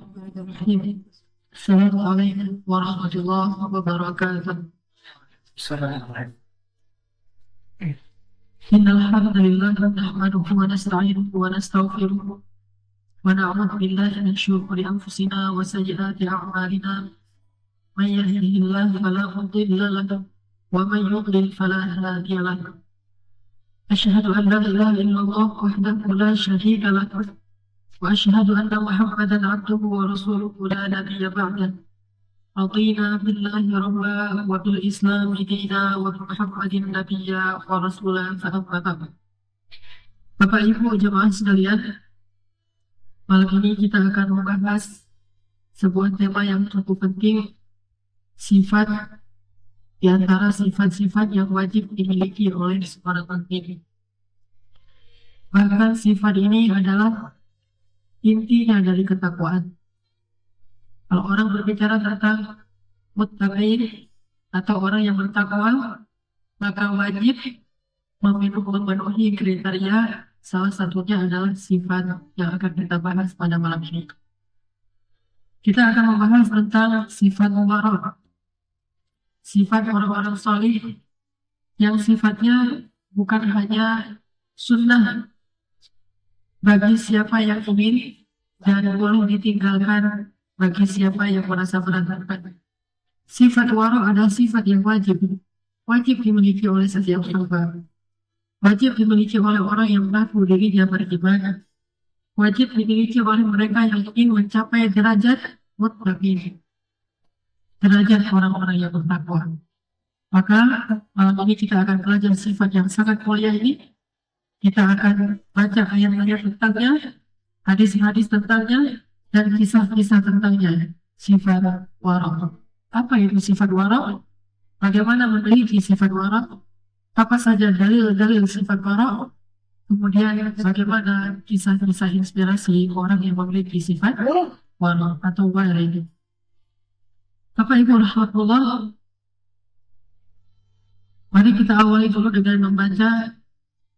Bismillahirrahmanirrahim. Assalamualaikum warahmatullahi wabarakatuh. Bismillahirrahmanirrahim. Innal hamdalillah nahmaduhu wa nasta'inuhu wa nastaghfiruh wa na'udzu billahi min shururi anfusina wa sayyiati a'malina. Man yahdihillahu fala mudilla lahu wa man yudlil fala hadiya lahu. Asyhadu an la ilaha illallah wahdahu la syarika lahu wa asyhadu anna Muhammadan 'abduhu wa rasuluhu la nabiyya ba'dah. Radina billahi rabba wa bil islam dina wa bi Muhammadin nabiyya wa rasulan fa amma ba'd. Bapak Ibu jemaah sekalian, malam ini kita akan membahas sebuah tema yang cukup penting, sifat di antara sifat-sifat yang wajib dimiliki oleh seorang mukmin. Bahkan sifat ini adalah intinya dari ketakwaan. Kalau orang berbicara tentang muttaqin atau orang yang bertakwa, maka wajib memenuhi kriteria. Salah satunya adalah sifat yang akan kita bahas pada malam ini. Kita akan membahas tentang sifat wara, sifat orang-orang salih yang sifatnya bukan hanya sunnah bagi siapa yang ingin dan boleh ditinggalkan bagi siapa yang merasa berantakan. Sifat wara adalah sifat yang wajib dimiliki oleh setiap hamba. Wajib dimiliki oleh orang yang mengaku dirinya beriman. Wajib dimiliki oleh mereka yang ingin mencapai derajat muttaqin, derajat orang-orang yang bertakwa. Maka malam ini kita akan belajar sifat yang sangat mulia ini. Kita akan baca ayat-ayat tentangnya, hadis-hadis tentangnya, dan kisah-kisah tentangnya. Sifat wara. Apa itu sifat wara? Bagaimana memiliki sifat wara? Apa saja dalil-dalil sifat wara? Kemudian bagaimana kisah-kisah inspirasi orang yang memiliki sifat wara atau wara. Bapak Ibu rahmatullah, mari kita awali dulu dengan membaca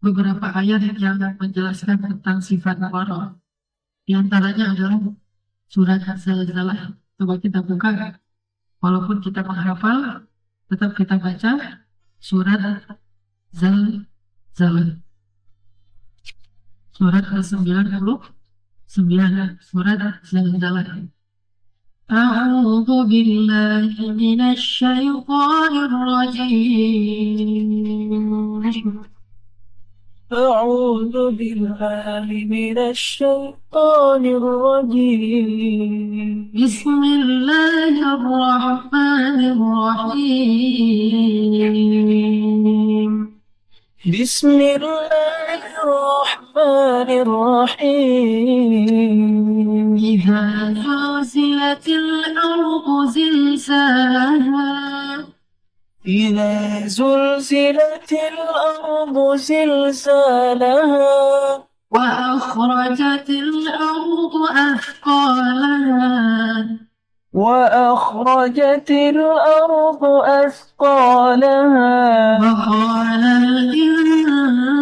beberapa ayat yang menjelaskan tentang sifat wara. Di antaranya adalah surat Az-Zalzalah. Coba kita buka, walaupun kita menghafal, tetap kita baca surat Zalzalah. Surat ke-99, surat Zalzalah. A'udzu billahi minasy syaithanir rajim. أعوذ بالله من الشيطان الرجيم. بسم الله الرحمن الرحيم. بسم الله الرحمن الرحيم. إذا زلزلت الأرض زلزالها إذا زلزلت الأرض زلزالها وأخرجت الأرض أثقالها وأخرجت الأرض أثقالها وقال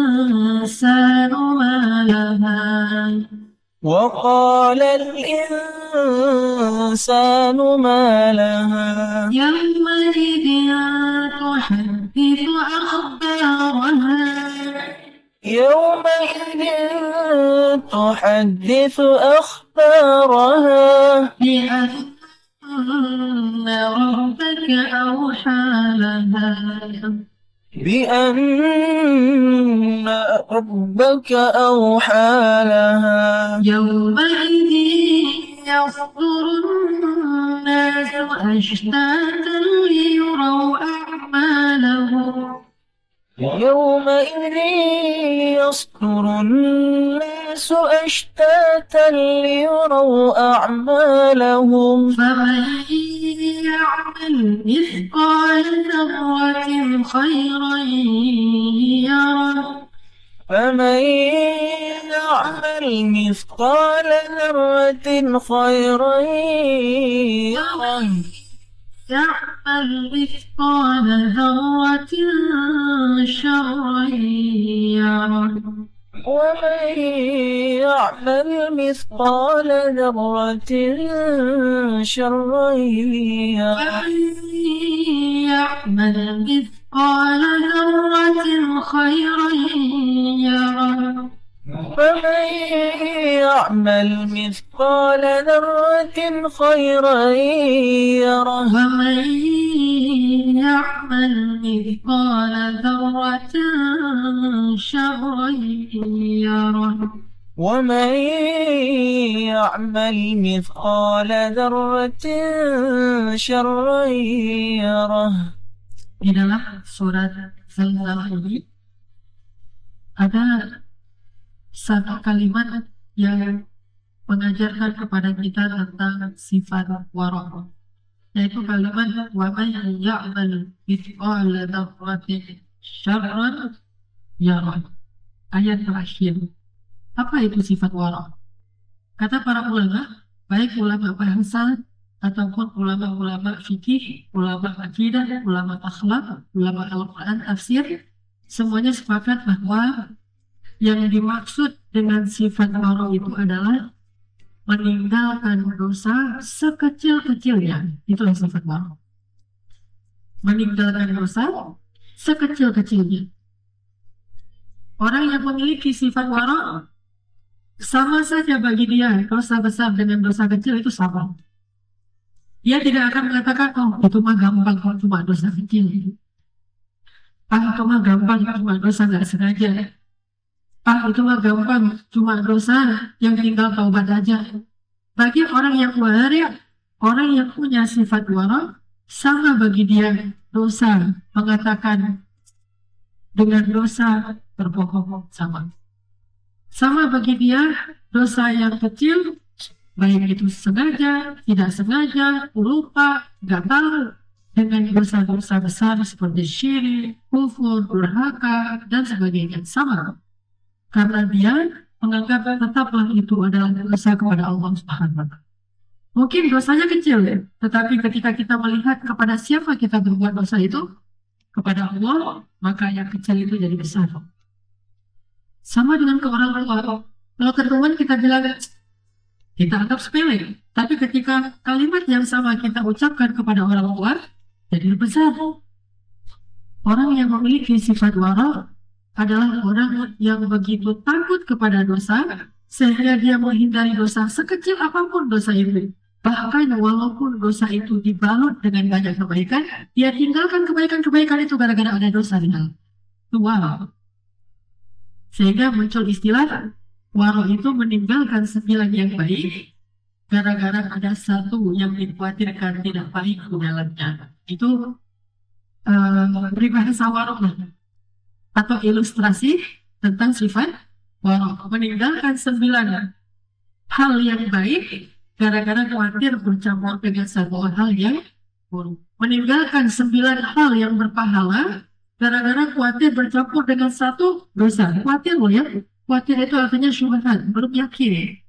الإنسان ما لها وقال الإنسان ما لها يومئذ تحدث أخبارها يومئذ تحدث أخبارها بأن ربك أوحى لها بأن ربك أوحى لها يومئذ يصدر الناس أشتاتا ليروا أعمالهم يومئذ يصدر الناس أشتاتا ليروا أعمالهم فمن يعمل مثقال ذرة خيرا يره فمن يعمل مثقال ذرة خيرا يره يعمل مثقال ذرة شرا يره ومن يعمل مثقال ذرة شرا يره ومن يعمل مثقال ذرة خيرا يره فمن يعمل مثقال ذرة خيرا يره ومن يعمل مثقال ذرة شرا يره ومن يعمل مثقال ذرة شرا يره. Di dalam surat Zalzalah ini ada satu kalimat yang mengajarkan kepada kita tentang sifat wara', yaitu kalimat wa may ya'mal mithqala dzarratin syarran yarah. Ayat terakhir. Apa itu sifat wara'? Kata para ulama, baik ulama bahasa ataupun ulama-ulama fikih, ulama akidah, ulama akhlak, ulama Al-Quran, tafsir, semuanya sepakat bahwa yang dimaksud dengan sifat wara' itu adalah meninggalkan dosa sekecil-kecilnya. Itulah sifat wara'. Meninggalkan dosa sekecil-kecilnya. Orang yang memiliki sifat wara' sama saja bagi dia dosa besar dengan dosa kecil itu sama. Dia tidak akan mengatakan, oh itu mah gampang kalau cuma dosa kecil. Itu mah gampang cuma dosa nggak sengaja. Itu mah gampang cuma dosa yang tinggal taubat aja. Bagi orang yang wari', orang yang punya sifat wara', sama bagi dia dosa mengatakan dengan dosa berbohong sama. Sama bagi dia dosa yang kecil, baik itu sengaja, tidak sengaja, lupa, nggak tahu, dengan dosa-dosa besar seperti syirik, kufur, durhaka, dan sebagainya sama. Karena dia menganggap tetaplah itu adalah dosa kepada Allah Subhanahu wa Ta'ala. Mungkin dosanya kecil ya, tetapi ketika kita melihat kepada siapa kita berbuat dosa itu, kepada Allah, maka yang kecil itu jadi besar. Sama dengan ke orang tua. Kalau ke teman kita bilang, kita anggap sepele. Tapi ketika kalimat yang sama kita ucapkan kepada orang tua, jadi besar. Orang yang memiliki sifat wara' adalah orang yang begitu takut kepada dosa, sehingga dia menghindari dosa sekecil apapun dosa itu. Bahkan walaupun dosa itu dibalut dengan banyak kebaikan, dia tinggalkan kebaikan-kebaikan itu gara-gara ada dosa di dalam. Wow. Sehingga muncul istilah wara' itu meninggalkan 9 yang baik gara-gara ada satu yang dikhawatirkan tidak baik di dalamnya. Itu peribahasa wara' atau ilustrasi tentang sifat wara'. Meninggalkan 9 hal yang baik gara-gara khawatir bercampur dengan satu hal yang buruk. Meninggalkan 9 hal yang berpahala gara-gara khawatir bercampur dengan satu dosa. Khawatir loh ya. Khawatir itu artinya syubhat, belum yakin.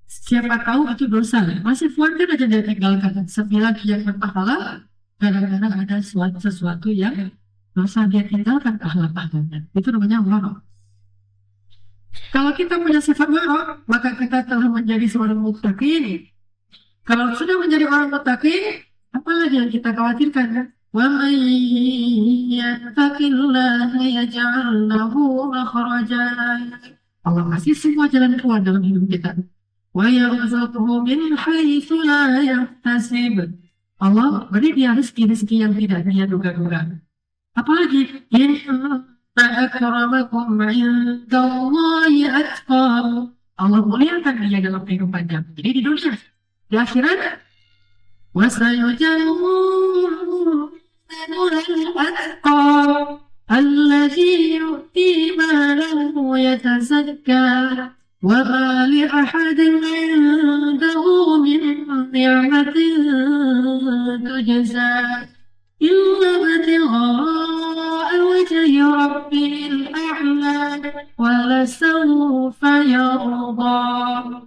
Siapa tahu itu dosa. Masih khawatir aja dia tinggalkan 9 yang berpahala gara-gara ada sesuatu yang dosa, dia tinggalkan pahala-pahalanya. Itu namanya wara'. Kalau kita punya sifat wara', maka kita telah menjadi seorang muttaqin. Kalau sudah menjadi orang muttaqin, apa lagi yang kita khawatirkan? وَمَنْ يَتَّقِ اللَّهَ يَجْعَلْ لَهُ مَخْرَجًا. Allah kasih semua jalan keluar dalam hidup kita. وَيَرْزُقْهُ مِنْ حَيْثُ لَا يَحْتَسِبُ. Allah beri dia rezeki yang tidak dia duga-duga. Apalagi inna akramakum 'indallahi atqakum. Allah muliakan dia dalam kehidupannya. Jadi di dunia, di akhirat wasayujannabuhal atqa alladzi yu'ti malahu yatazakka wa ma li ahadin 'indahu min ni'matin tujza illa ibtigha'a wajhi rabbil a'la wa lasawfa yarda.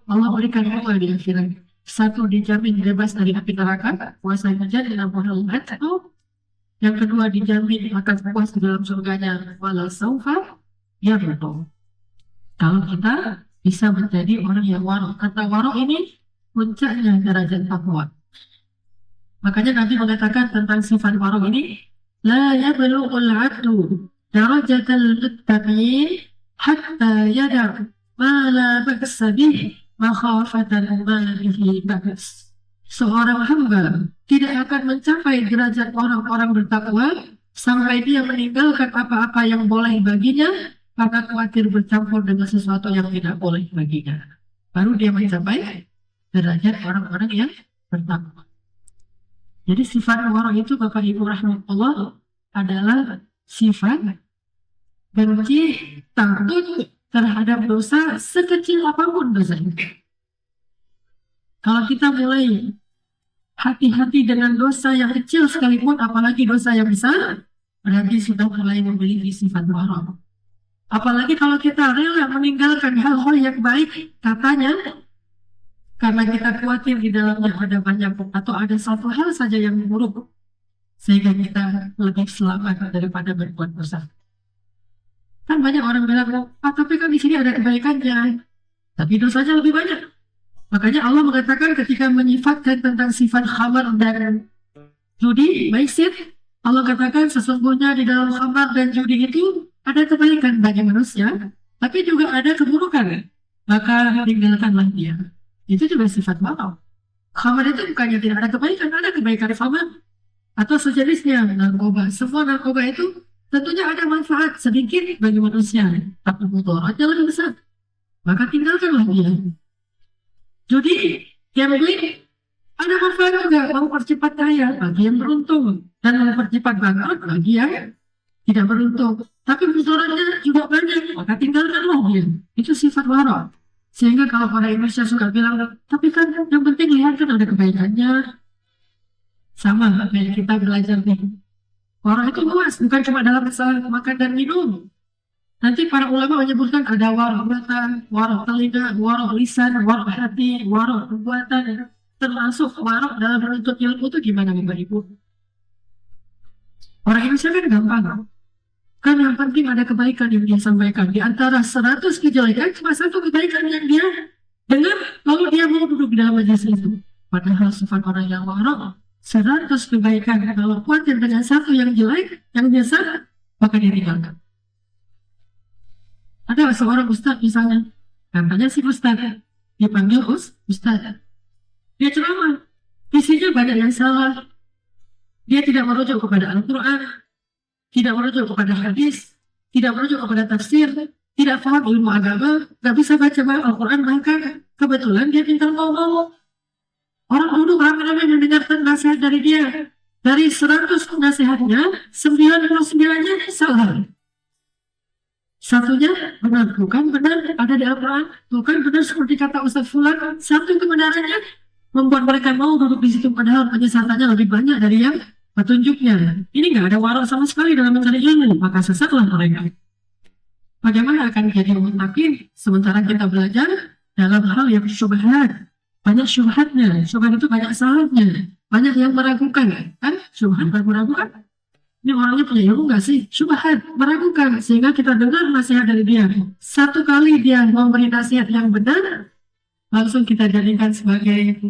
Allah berikan dua di akhirat. Satu dijamin bebas dari api neraka, puasa jannabuhal atqa. Yang kedua dijamin akan puas di dalam surganya, wala saufa yarda. Kalau kita bisa menjadi orang yang waro. Kata waro ini puncaknya derajat takwa. Makanya Nabi mengatakan tentang sifat waro ini, la yablughul 'abdu darajatal muttaqin hatta yada' ma la ba'sa bih makhafatan ma bihi ba's. Seorang hamba tidak akan mencapai derajat orang-orang bertakwa sampai dia meninggalkan apa-apa yang boleh baginya karena khawatir bercampur dengan sesuatu yang tidak boleh baginya. Baru dia mencapai derajat orang-orang yang bertakwa. Jadi sifat waro itu Bapak Ibu rahmatullah adalah sifat benci, takut terhadap dosa sekecil apapun dosanya. Kalau kita mulai hati-hati dengan dosa yang kecil sekalipun, apalagi dosa yang besar, berarti sudah mulai memiliki sifat waro. Apalagi kalau kita rela meninggalkan hal-hal yang baik, katanya karena kita khawatir di dalamnya ada banyak atau ada satu hal saja yang buruk, sehingga kita lebih selamat daripada berbuat dosa. Kan banyak orang bilang, tapi kan di sini ada kebaikannya, tapi dosanya lebih banyak. Makanya Allah mengatakan ketika menyifatkan tentang sifat khamar dan judi, maisir, Allah katakan sesungguhnya di dalam khamar dan judi itu ada kebaikan bagi manusia, tapi juga ada keburukan. Maka tinggalkanlah dia. Itu juga sifat waro. Khamar itu bukannya tidak ada kebaikan khamar atau sejenisnya narkoba. Semua narkoba itu tentunya ada manfaat sedikit bagi manusia, tapi mudaratnya lebih besar. Maka tinggalkanlah dia. Judi, gambling, ada manfaat juga, mempercepat kaya bagi yang beruntung dan mempercepat bangkrut bagi yang tidak beruntung. Tapi mudaratnya juga banyak, maka tinggalkanlah dia. Itu sifat waro. Sehingga kalau orang Indonesia suka bilang, tapi kan yang penting lihat kan ada kebaikannya. Sama kayak kita belajar nih. Waro itu luas, bukan cuma dalam masalah makan dan minum. Nanti para ulama menyebutkan ada waro mata, waro telinga, waro lisan, waro hati, waro perbuatan. Termasuk waro dalam menuntut ilmu itu gimana Bapak Ibu? Orang Indonesia kan gampang. Kan yang penting ada kebaikan yang dia sampaikan. Di antara 100 kejelekan, cuma satu kebaikan yang dia dengar, lalu dia mau duduk di dalam majelis itu. Padahal sifat orang yang waro, 100 kebaikan. Kalau khawatir dengan satu yang jelek, yang biasa, maka dia tinggalkan. Ada seorang ustadz misalnya, katanya si ustadz, dipanggil ustadz. Dia ceramah, isinya banyak yang salah. Dia tidak merujuk kepada Al-Quran, tidak merujuk kepada hadis, tidak merujuk kepada tafsir, tidak paham ilmu agama, nggak bisa baca Al-Quran, maka kebetulan dia pintar ngomong. Orang duduk ramai-ramai mendengarkan nasihat dari dia. Dari 100 nasihatnya, 99-nya salah. Satunya benar, bukan benar, ada di Al-Quran, bukan benar seperti kata Ustaz Fulan. Satu kebenarannya membuat mereka mau duduk di situ, padahal penyesatannya lebih banyak dari yang petunjuknya. Ini nggak ada waro sama sekali dalam mencari ilmu, maka sesatlah mereka. Bagaimana akan jadi muttaqin sementara kita belajar dalam hal yang syubhat? Banyak syubhatnya, syubhat itu banyak salahnya, banyak yang meragukan, kan? Syubhat meragukan. Ini orangnya punya ilmu nggak sih? Syubhat meragukan, sehingga kita dengar nasihat dari dia. Satu kali dia memberi nasihat yang benar, langsung kita jadikan sebagai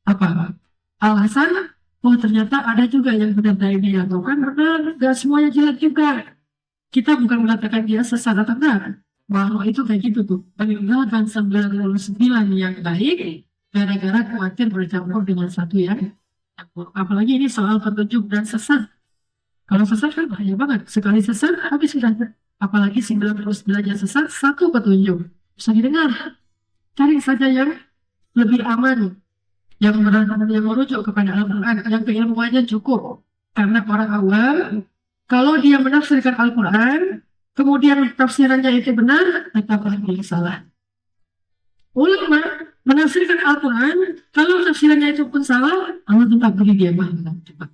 apa? Alasan. Oh ternyata ada juga yang benar dari dia. Bukan benar, gak semuanya jelek juga. Kita bukan mengatakan dia sesat atau enggak. Waro itu kayak gitu tuh. Meninggalkan 99 yang baik, gara-gara khawatir bercampur dengan satu yang buruk. Apalagi ini soal petunjuk dan sesat. Kalau sesat kan bahaya banget. Sekali sesat, habis sudah. Apalagi 99-nya sesat, satu petunjuk. Bisa didengar. Cari saja yang lebih aman. Yang merujuk kepada Al-Quran, yang keilmuannya cukup. Karena orang awam, kalau dia menafsirkan Al-Quran, kemudian tafsirannya itu benar, tetaplah dia salah. Ulama menafsirkan Al-Quran, kalau tafsirannya itu pun salah, Allah tetap beri dia pahala cepat.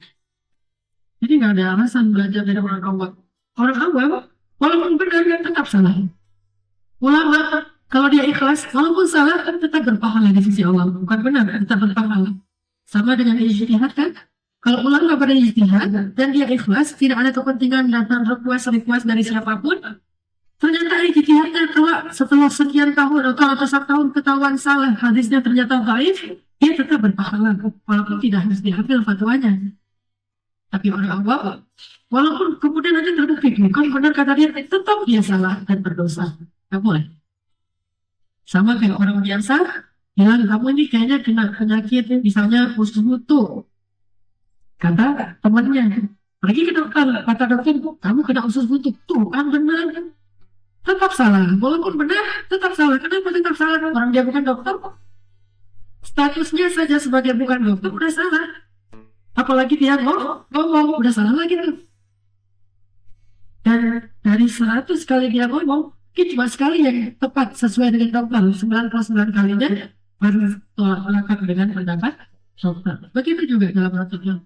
Jadi nggak ada alasan belajar dari orang awam. Orang awam, walaupun benar, tetap salah. Ulama, kalau dia ikhlas, walaupun salah, tetap berpahala di sisi Allah. Bukan benar, tetap berpahala. Sama dengan ijtihad kan? Kalau ulama pada ijtihad, dan dia ikhlas, tidak ada kepentingan datang request dari siapapun, Ternyata ijtihadnya setelah sekian tahun atau ratusan tahun ketahuan salah, hadisnya ternyata dhaif, dia tetap berpahala walaupun tidak harus diambil fatwanya. Tapi orang awam, walaupun kemudian nanti terbukti bukan benar kata dia, tetap dia salah dan berdosa. Nggak boleh. Sama kayak orang biasa bilang kamu ini kayaknya kena penyakit misalnya usus buntu. Kata temannya, pergi ke dokter, kata dokter kamu kena usus buntu. Tuh kan benar. Tetap salah, walaupun benar tetap salah. Kenapa tetap salah? Orang dia bukan dokter, statusnya saja sebagai bukan dokter udah salah. Apalagi dia ngomong udah salah lagi tuh. Dan dari 100 kali dia ngomong, mungkin cuma sekali yang tepat sesuai dengan dokter. 99 kalinya baru tolak belakang dengan pendapat dokter. Begitu juga dalam praktiknya.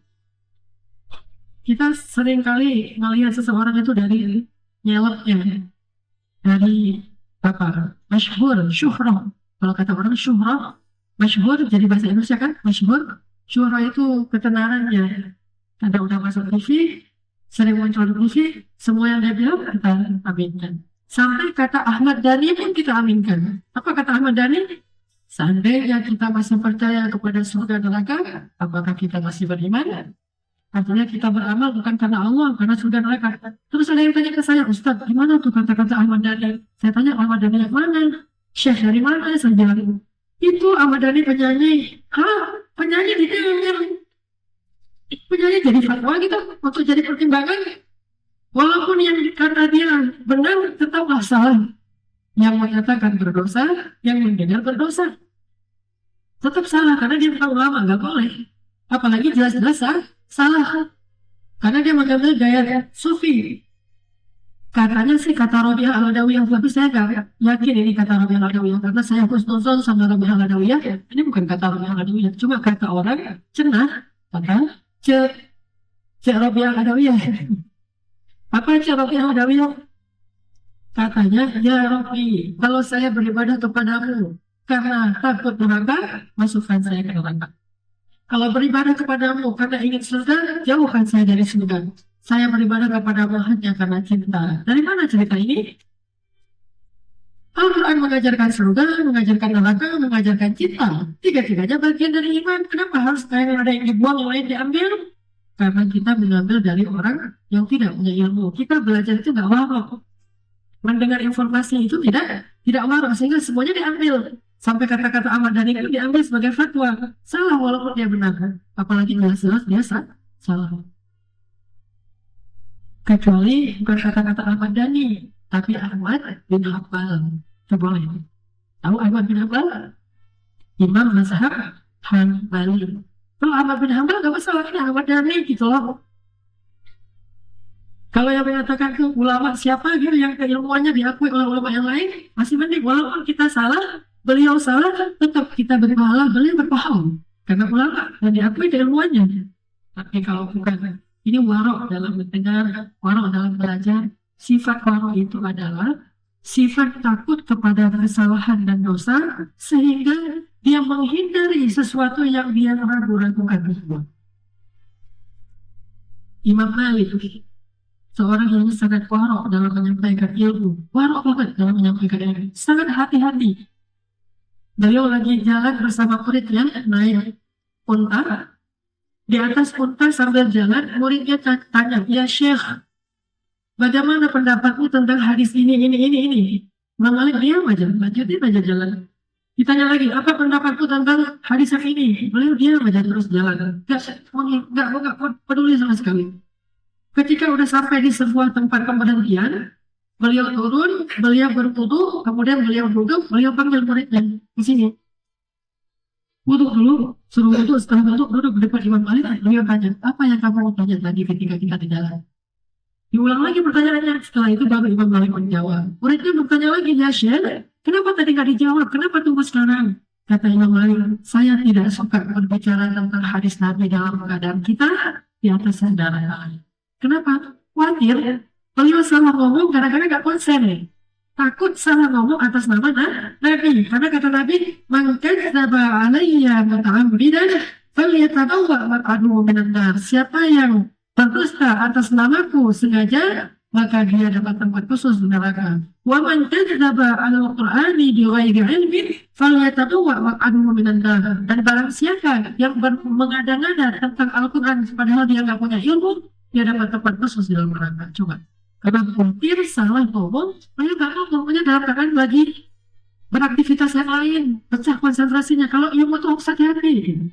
Kita sering kali melihat seseorang itu dari nyelotnya, dari apa? Masyhur, syuhrah. Kalau kata orang syuhrah, masyhur jadi bahasa Indonesia kan? Masyhur, syuhrah itu ketenarannya. Ada udah masuk TV, sering muncul di TV, semua yang dia bilang kita aminkan. Sampai kata Ahmad Dhani pun kita aminkan. Apa kata Ahmad Dhani? Seandainya kita masih percaya kepada surga neraka, apakah kita masih beriman? Artinya kita beramal bukan karena Allah, karena surga neraka. Terus ada yang tanya ke saya, Ustaz, gimana tuh kata-kata Ahmad Dhani? Saya tanya, Ahmad Dhani yang mana? Syekh dari mana? Saya bilang, itu Ahmad Dhani penyanyi. Hah? Penyanyi di penyanyi jadi fatwa gitu untuk jadi pertimbangan. Walaupun yang kata dia benar, tetaplah salah. Yang menyatakan berdosa, yang mendengar berdosa. Tetap salah, karena dia bukan ulama, nggak boleh. Apalagi jelas-jelas salah. Karena dia mengambil gaya sufi. Katanya sih kata Rabi'ah al-Adawiyah, tapi saya nggak yakin ini kata Rabi'ah al-Adawiyah. Karena saya husnuzon sama Rabi'ah al-Adawiyah. Ini bukan kata Rabi'ah al-Adawiyah, cuma kata orang cenah. Kata Cek Rabi'ah al-Adawiyah. Apa Cek Rabi'ah al-Adawiyah? Katanya, ya Rabbi, kalau saya beribadah kepadamu karena takut neraka, masukkan saya ke neraka. Kalau beribadah kepadamu karena ingin surga, jauhkan saya dari surga. Saya beribadah kepadamu hanya karena cinta. Dari mana cerita ini? Al-Quran mengajarkan surga, mengajarkan neraka, mengajarkan cinta. Tiga-tiganya bagian dari iman. Kenapa harus ada yang dibuang, yang lain diambil? Karena kita mengambil dari orang yang tidak punya ilmu. Kita belajar itu nggak warok. Mendengar informasi itu tidak warok, sehingga semuanya diambil. Sampai kata-kata Ahmad Dhani itu diambil sebagai fatwa. Salah walaupun dia benar. Apalagi jelas-jelas dia salah. Kecuali bukan kata-kata Ahmad Dhani, tapi Ahmad bin Hanbal. Coba boleh. Tahu Ahmad bin Hanbal? Imam mazhab Hanbali. Kalau Ahmad bin Hanbal gak masalah, ini Ahmad Dhani gitu loh. Kalau yang mengatakan ke ulama siapa gitu yang keilmuannya diakui oleh ulama yang lain, masih mending. Walaupun kita salah, beliau salah, tetap kita berpahala, beliau berpahala. Karena ulama dan diakui keilmuannya. Tapi kalau bukan, ini warok dalam mendengar, warok dalam belajar. Sifat warok itu adalah sifat takut kepada kesalahan dan dosa, sehingga dia menghindari sesuatu yang dia ragu-ragukan. Imam Malik, seorang yang sangat warok dalam menyampaikan ilmu, warok banget dalam menyampaikan ilmu, sangat hati-hati. Beliau lagi jalan bersama muridnya, naik unta. Di atas unta sambil jalan, muridnya tanya, ya Syekh, bagaimana pendapatmu tentang hadis ini? Imam Malik diam aja, lanjutin aja jalan. Ditanya lagi, apa pendapatmu tentang hadis yang ini? Beliau diam aja terus jalan. Nggak peduli sama sekali. Ketika udah sampai di sebuah tempat pemberhentian, beliau turun, beliau berwudu, kemudian beliau duduk, beliau panggil muridnya di sini. Wudhu dulu, suruh wudhu, setelah wudhu duduk di depan Imam Malik. Beliau tanya, apa yang kamu mau tanya tadi ketika kita di jalan? Diulang lagi pertanyaannya. Setelah itu baru Imam Malik menjawab. Muridnya bertanya lagi, ya Syekh, kenapa tadi nggak dijawab? Kenapa tunggu sekarang? Kata Imam Malik, saya tidak suka berbicara tentang hadis Nabi dalam keadaan kita di atas sandaran. Kenapa? Khawatir beliau salah ngomong kadang-kadang gak konsen. Takut salah ngomong atas nama Nabi. Karena kata Nabi, man kadzdzaba alayya muta'ammidan falyatabawwa maq'adahu minan nar. Siapa yang berdusta atas namaku sengaja, maka dia dapat tempat khusus di neraka. Wa man kadzdzaba 'alal Qur'ani bighairi 'ilmin falyatabawwa maq'adahu minan nar. Dan barang siapa yang mengada-ngada tentang Al-Qur'an padahal dia nggak punya ilmu, dia dapat tempat khusus di dalam neraka. Coba. Karena hampir salah ngomong, dia nggak ngomongnya dalam keadaan lagi beraktivitas yang lain, pecah konsentrasinya. Kalau ilmu itu harus hati-hati.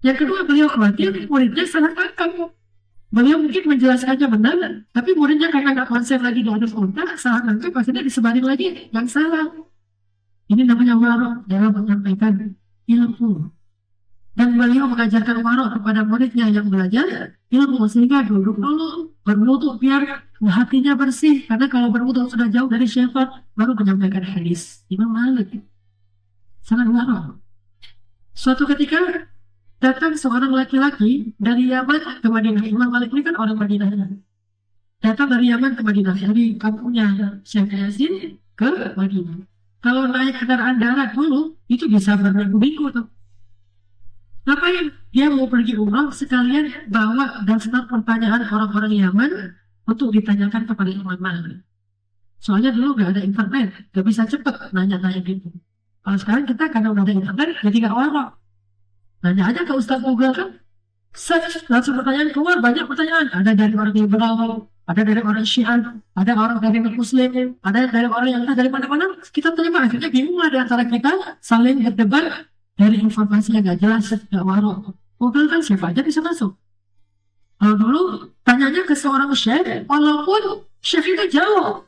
Yang kedua, beliau khawatir muridnya salah tangkap. Beliau mungkin menjelaskannya benar, tapi muridnya karena nggak konsen lagi di atas otak, salah nangkep, akhirnya disebarin lagi yang salah. Ini namanya warok dalam menyampaikan ilmu. Dan beliau mengajarkan warok kepada muridnya yang belajar ilmu, sehingga duduk dulu, berwudu biar hatinya bersih. Karena kalau berwudu sudah jauh dari syaitan, baru menyampaikan hadis. Imam Malik sangat warok. Suatu ketika datang seorang laki-laki dari Yaman ke Madinah. Imam Malik ini kan orang Madinah. Datang dari Yaman ke Madinah, dari kampungnya Syekh Yazid ke Madinah. Kalau naik kendaraan darat dulu, itu bisa berminggu-minggu tuh. Ngapain? Dia mau pergi umrah sekalian bawa daftar pertanyaan orang-orang Yaman untuk ditanyakan kepada Imam Malik. Soalnya dulu nggak ada internet, nggak bisa cepet nanya-nanya gitu. Kalau sekarang kita karena udah ada internet, jadi nggak warok. Nanya aja ke Ustaz Google kan, langsung pertanyaan keluar, banyak pertanyaan. Ada dari orang liberal, ada dari orang Syiah, ada orang dari Muslim, ada dari orang yang dari mana-mana. Kita terima, akhirnya bingung lah di antara kita saling berdebat dari informasi yang nggak jelas, nggak warok. Google kan siapa aja bisa masuk. Kalau dulu tanyanya ke seorang syekh, walaupun syekh itu jauh.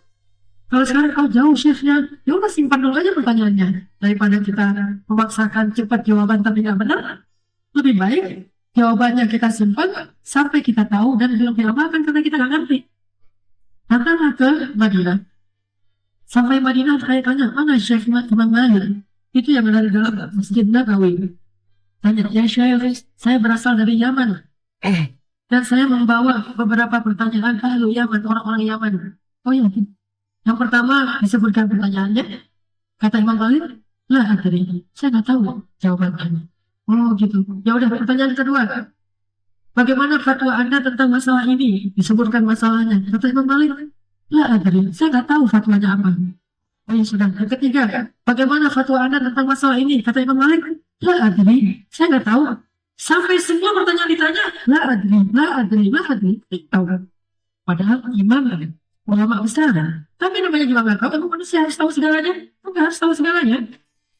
Kalau sekarang kau jauh chefnya, ya udah simpan dulu aja pertanyaannya. Daripada kita memaksakan cepat jawaban tapi nggak benar, lebih baik jawabannya kita simpan sampai kita tahu dan belum diamalkan karena kita nggak ngerti. Datanglah ke Madinah. Sampai Madinah saya tanya, mana Syekh Imam Malik? Itu yang ada di dalam Masjid Nabawi. Tanya, ya Syekh, saya berasal dari Yaman. Dan saya membawa beberapa pertanyaan ahli Yaman, orang-orang Yaman. Oh iya, yang pertama disebutkan pertanyaannya, kata Imam Malik, lah adri, saya nggak tahu jawabannya. Oh gitu. Ya udah, pertanyaan kedua, bagaimana fatwa Anda tentang masalah ini? Disebutkan masalahnya. Kata Imam Malik, lah adri, saya nggak tahu fatwanya apa. Oh ya sudah. Yang ketiga, bagaimana fatwa Anda tentang masalah ini? Kata Imam Malik, lah adri, saya nggak tahu. Sampai semua pertanyaan ditanya, lah adri, lah adri, lah adri. Tahu kan? Padahal imam kan, ulama besar. Tapi namanya juga nggak tahu, emang manusia harus tahu segalanya? Nggak harus tahu segalanya.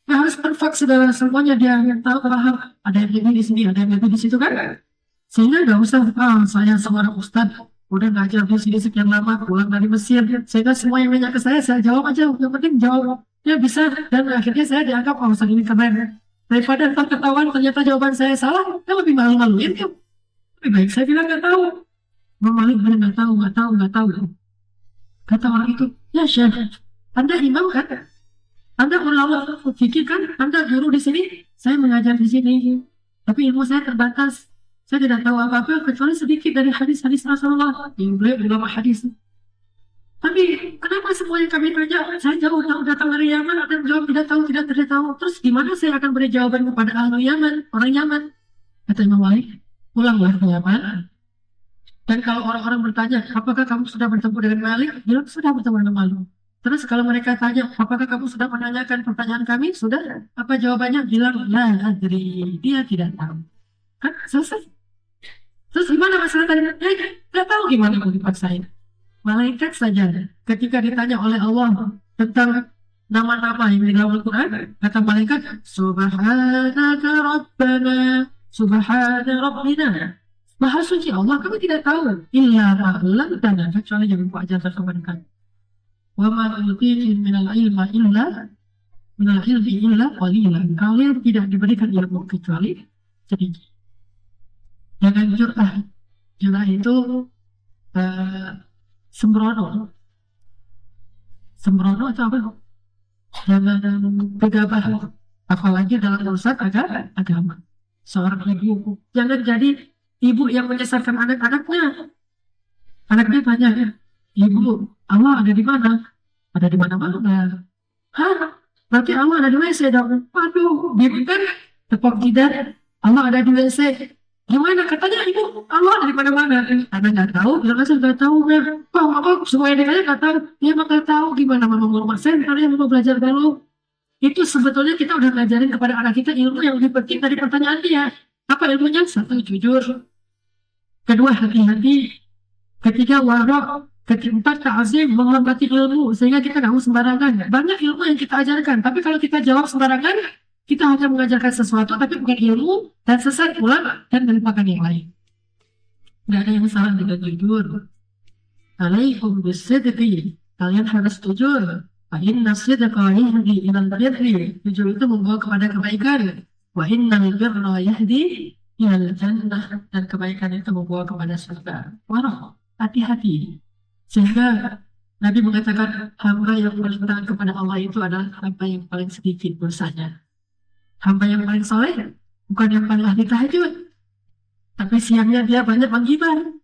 Nggak harus perfect segala semuanya dia yang tahu, paham. Ada yang ini di sini, ada yang di situ kan. Sehingga nggak usah, saya seorang ustadz, udah ngajar di sini sekian lama, pulang dari Mesir. Sehingga semua yang nanya ke saya jawab aja. Yang penting jawab. Ya bisa, dan akhirnya saya dianggap, ustadz ini keren. Daripada ntar ketahuan ternyata jawaban saya salah, ya lebih malu-maluin. Lebih baik saya bilang nggak tahu. Malik benar nggak tahu. Kata orang itu, ya Syekh, Anda imam kan? Anda ulama fikih kan? Anda guru di sini? Saya mengajar di sini. Tapi ilmu saya terbatas. Saya tidak tahu apa-apa kecuali sedikit dari hadis-hadis Rasulullah. Yang beliau ulama hadis. Tapi kenapa semua yang kami tanya, saya jauh datang dari Yaman, ada yang jawab tidak tahu. Terus gimana saya akan beri jawaban kepada ahli Yaman, orang Yaman? Kata Imam Malik, pulanglah ke Yaman. Dan kalau orang-orang bertanya, apakah kamu sudah bertemu dengan Malik? Bilang, sudah bertemu dengan Malik. Terus kalau mereka tanya, apakah kamu sudah menanyakan pertanyaan kami? Sudah. Apa jawabannya? Bilang, lah, adri. Dia tidak tahu. Kan? Selesai. Terus gimana masalah tadi? Ya, nggak tahu gimana mau dipaksain. Malaikat saja, ketika ditanya oleh Allah tentang nama-nama yang di dalam Al-Quran, kata malaikat, Subhanaka Rabbana, Subhana Rabbina. Maha suci Allah, kami tidak tahu. Illa ma'lamtana, kecuali yang aku ajarkan kepada kami. Wa ma'uti'in minal ilmi illa qalilan. Kalian tidak diberikan ilmu kecuali sedikit. Jangan jur'ah. Jur'ah itu sembrono. Sembrono itu apa? Jangan gegabah. Apalagi dalam urusan agama. Seorang ibu, jangan jadi ibu yang menyesatkan anak-anaknya. Anaknya tanya, ibu, Allah ada di mana? Ada di mana-mana. Hah? Berarti Allah ada di WC dong. Waduh, gitu kan? Tepok tidak. Allah ada di WC. Gimana? Katanya ibu Allah dari mana-mana. Karena nggak tahu, bilang aja nggak tahu. Wah, mama semua yang nggak tahu. Ya mama nggak tahu gimana mama mau maksain kalian mau belajar dulu. Itu sebetulnya kita udah ngajarin kepada anak kita ilmu yang lebih penting dari pertanyaan dia. Apa ilmunya? Satu, jujur. Kedua, hati-hati. Ketiga, warok. Keempat, ta'zim, menghormati ilmu. Sehingga kita nggak mau sembarangan. Banyak ilmu yang kita ajarkan. Tapi kalau kita jawab sembarangan, kita hanya mengajarkan sesuatu tapi bukan ilmu. Dan sesat pula dan melupakan yang lain. Nggak ada yang salah dengan jujur. Alaikum bisidqi. Kalian harus jujur. Wa inna sidqa yahdi ilal birri. Jujur itu membawa kepada kebaikan. Wa innal birra yahdi ilal jannah. Dan kebaikan itu membawa kepada surga. Warah, hati-hati. Sehingga Nabi mengatakan hamba yang paling taat kepada Allah itu adalah hamba yang paling sedikit dosanya. Hamba yang paling soleh bukan yang paling ahli tahajud, tapi siangnya dia banyak menggibah.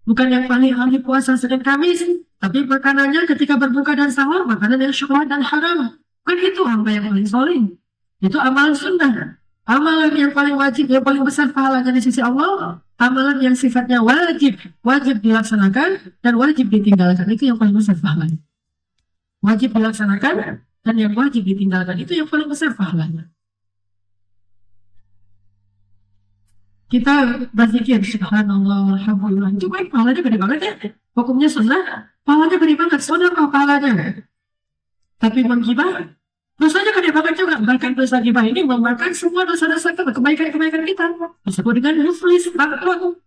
Bukan yang paling ahli puasa Senin Kamis, tapi makanannya ketika berbuka dan sahur makanan yang syubhat dan haram. Bukan itu hamba yang paling soleh. Itu amalan sunnah. Amalan yang paling wajib, yang paling besar pahalanya di sisi Allah. Amalan yang sifatnya wajib dilaksanakan dan wajib ditinggalkan. Itu yang paling besar pahalanya. Wajib dilaksanakan dan yang wajib ditinggalkan. Itu yang paling besar pahalanya. Kita berzikir subhanallah alhamdulillah. Itu baik, pahalanya gede banget ya. Hukumnya sunnah, pahalanya gede banget. Sedekah pahalanya. Tapi menggibah, dosanya gede banget juga. Bahkan dosa gibah ini memakan semua dosa-dosa kebaikan-kebaikan kita. Disebut dengan muflis, bangkrut.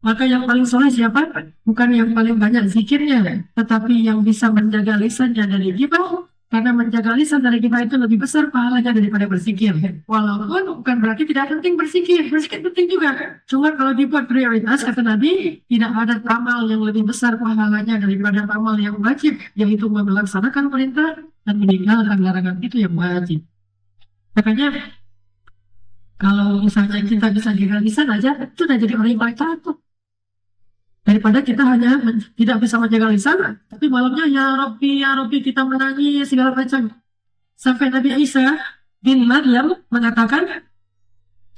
Maka yang paling soleh siapa? Bukan yang paling banyak zikirnya, tetapi yang bisa menjaga lisannya dari gibah. Karena menjaga lisan dari gibah itu lebih besar pahalanya daripada berzikir. Walaupun bukan berarti tidak penting berzikir. Berzikir penting juga. Cuma kalau dibuat prioritas, kata Nabi, tidak ada amal yang lebih besar pahalanya daripada amal yang wajib, yaitu melaksanakan perintah dan meninggalkan larangan. Itu yang wajib. Makanya kalau misalnya kita bisa jaga lisan aja, itu udah jadi orang yang paling takut. Daripada kita hanya tidak bisa menjaga lisan, tapi malamnya ya Rabbi kita menangis segala macam. Sampai Nabi Isa bin Maryam mengatakan,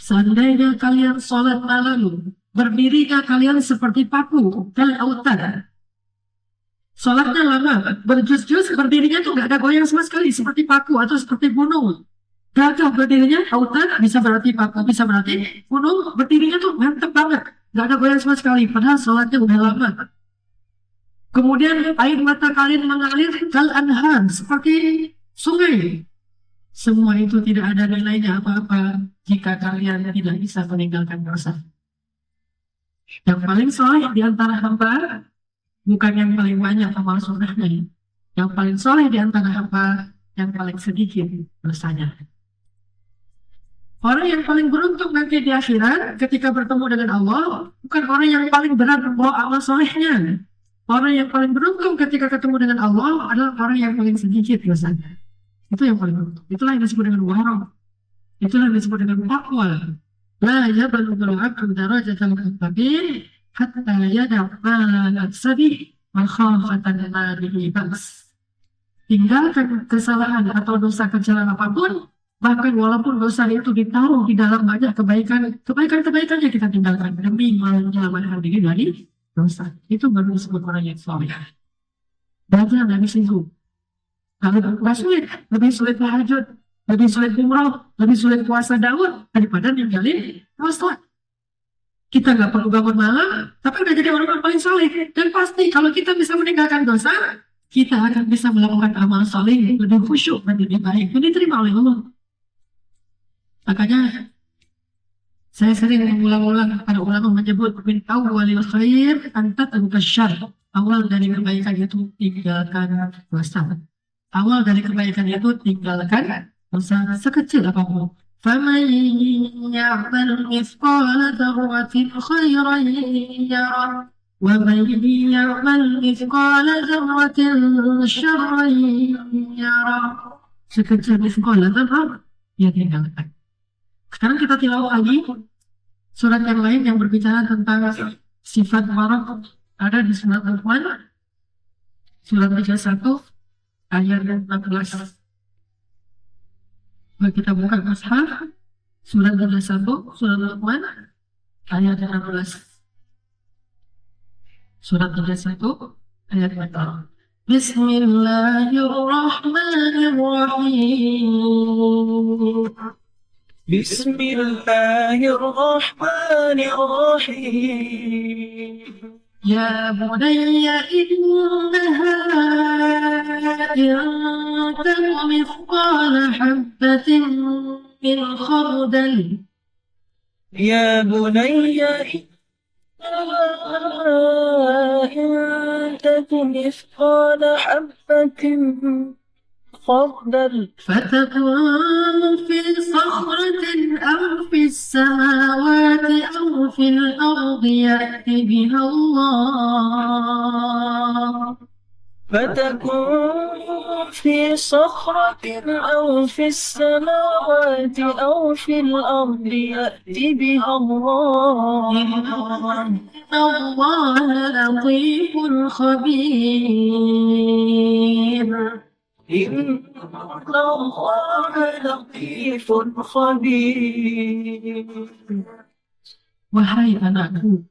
seandainya kalian sholat malam, berdirinya kalian seperti paku dan autar. Sholatnya lama, berjus-jus, berdirinya tuh gak ada goyang sama sekali, seperti paku atau seperti gunung. Gagah berdirinya, autar bisa berarti paku, bisa berarti gunung, berdirinya tuh mantep banget. Gak ada goyang sama sekali, padahal sholatnya udah lama. Kemudian air mata kalian mengalir kal anhar, seperti sungai. Semua itu tidak ada nilainya apa-apa jika kalian tidak bisa meninggalkan dosa. Yang paling soleh di antara hamba bukan yang paling banyak amal sunnahnya. Yang paling soleh di antara hamba yang paling sedikit dosanya. Orang yang paling beruntung nanti di akhirat ketika bertemu dengan Allah bukan orang yang paling berat membawa amal solehnya. Orang yang paling beruntung ketika ketemu dengan Allah adalah orang yang paling sedikit dosanya. Itu yang paling beruntung. Itulah yang disebut dengan warok. Itulah yang disebut dengan taqwa. La yablughu al-'abdu darajatal muttaqin hatta yad'a al-sadih makhafatan ma bihi ba's. Tinggalkan kesalahan atau dosa kecil apapun. Bahkan walaupun dosa itu ditaruh di dalam banyak kebaikan-kebaikannya kita tinggalkan demi menyelamatkan diri dari dosa. Itu baru disebut orang yang soleh. Belajar dari situ. Kalau nggak sulit, lebih sulit tahajud, lebih sulit umrah, lebih sulit puasa Daud daripada ninggalin dosa. Kita nggak perlu bangun malam, tapi udah jadi orang yang paling soleh. Dan pasti kalau kita bisa meninggalkan dosa, kita akan bisa melakukan amal soleh lebih khusyuk dan lebih baik. Ini diterima oleh Allah. Makanya saya sering mengulang-ulang para ulama menyebut min awwalil khair anta tasyarr. Awal dari kebaikan itu tinggalkan dosa. Awal dari kebaikan itu tinggalkan dosa sekecil apapun. Faman ya'mal mithqala dzarratin khairan yarah wa man ya'mal mithqala dzarratin syarran yarah. Sekecil mithqala dzarrah dia tinggalkan. Sekarang kita tilawah lagi surat yang lain yang berbicara tentang sifat warak. Ada di surat Luqman, surat 31, ayat 16. Mari kita buka mushaf, surat 31, surat Luqman, ayat 16. Surat 31 ayat 4. Bismillahirrahmanirrahim. بسم الله الرحمن الرحيم. يا بني إنها إن تك مثقال حبة من خردل يا بني إن تك مثقال حبة خردل فتكن في صخرة أو في السماوات أو في الأرض يأت بها الله فتكون في صخرة أو في السماوات أو في الأرض يأت بها الله إن الله لطيف خبير. إن الله لطيف خبير. Wahai anakku,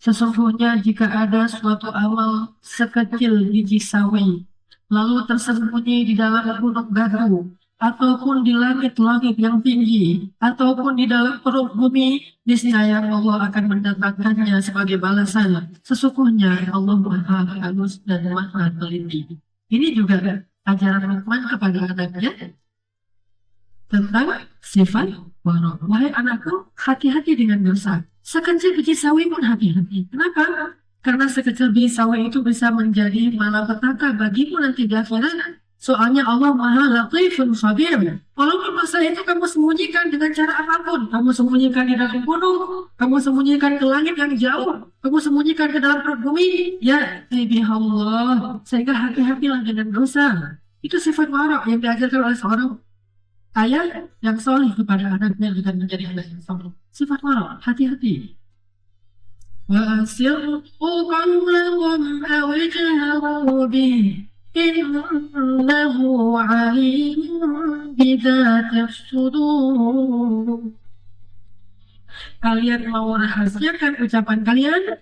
sesungguhnya jika ada suatu amal sekecil biji sawi, lalu tersembunyi di dalam gunung batu, ataupun di langit-langit yang tinggi, ataupun di dalam perut bumi, niscaya Allah akan mendatangkannya sebagai balasan. Sesungguhnya Allah Maha Halus dan Maha Teliti. Ini juga ajaran Luqman kepada anaknya tentang sifat wara. Wahai anakku, hati-hati dengan dosa. Sekecil biji sawi pun hati-hati. Kenapa? Karena sekecil biji sawi itu bisa menjadi malapetaka bagimu nanti di akhirat. Soalnya Allah Maha Latifun Khabir. Walaupun dosa itu kamu sembunyikan dengan cara apapun, kamu sembunyikan di dalam gunung, kamu sembunyikan ke langit yang jauh, kamu sembunyikan ke dalam perut bumi, ya Allah. Sehingga hati-hatilah dengan dosa. Itu sifat wara yang diajarkan oleh seorang ayah yang soleh kepada anaknya dengan menjadi anak yang soleh. Sifat wara, hati-hati. Wa asirru qawlakum aw ijharu bih innahu alimun bidzati sudur. Kalian mau rahasiakan ucapan kalian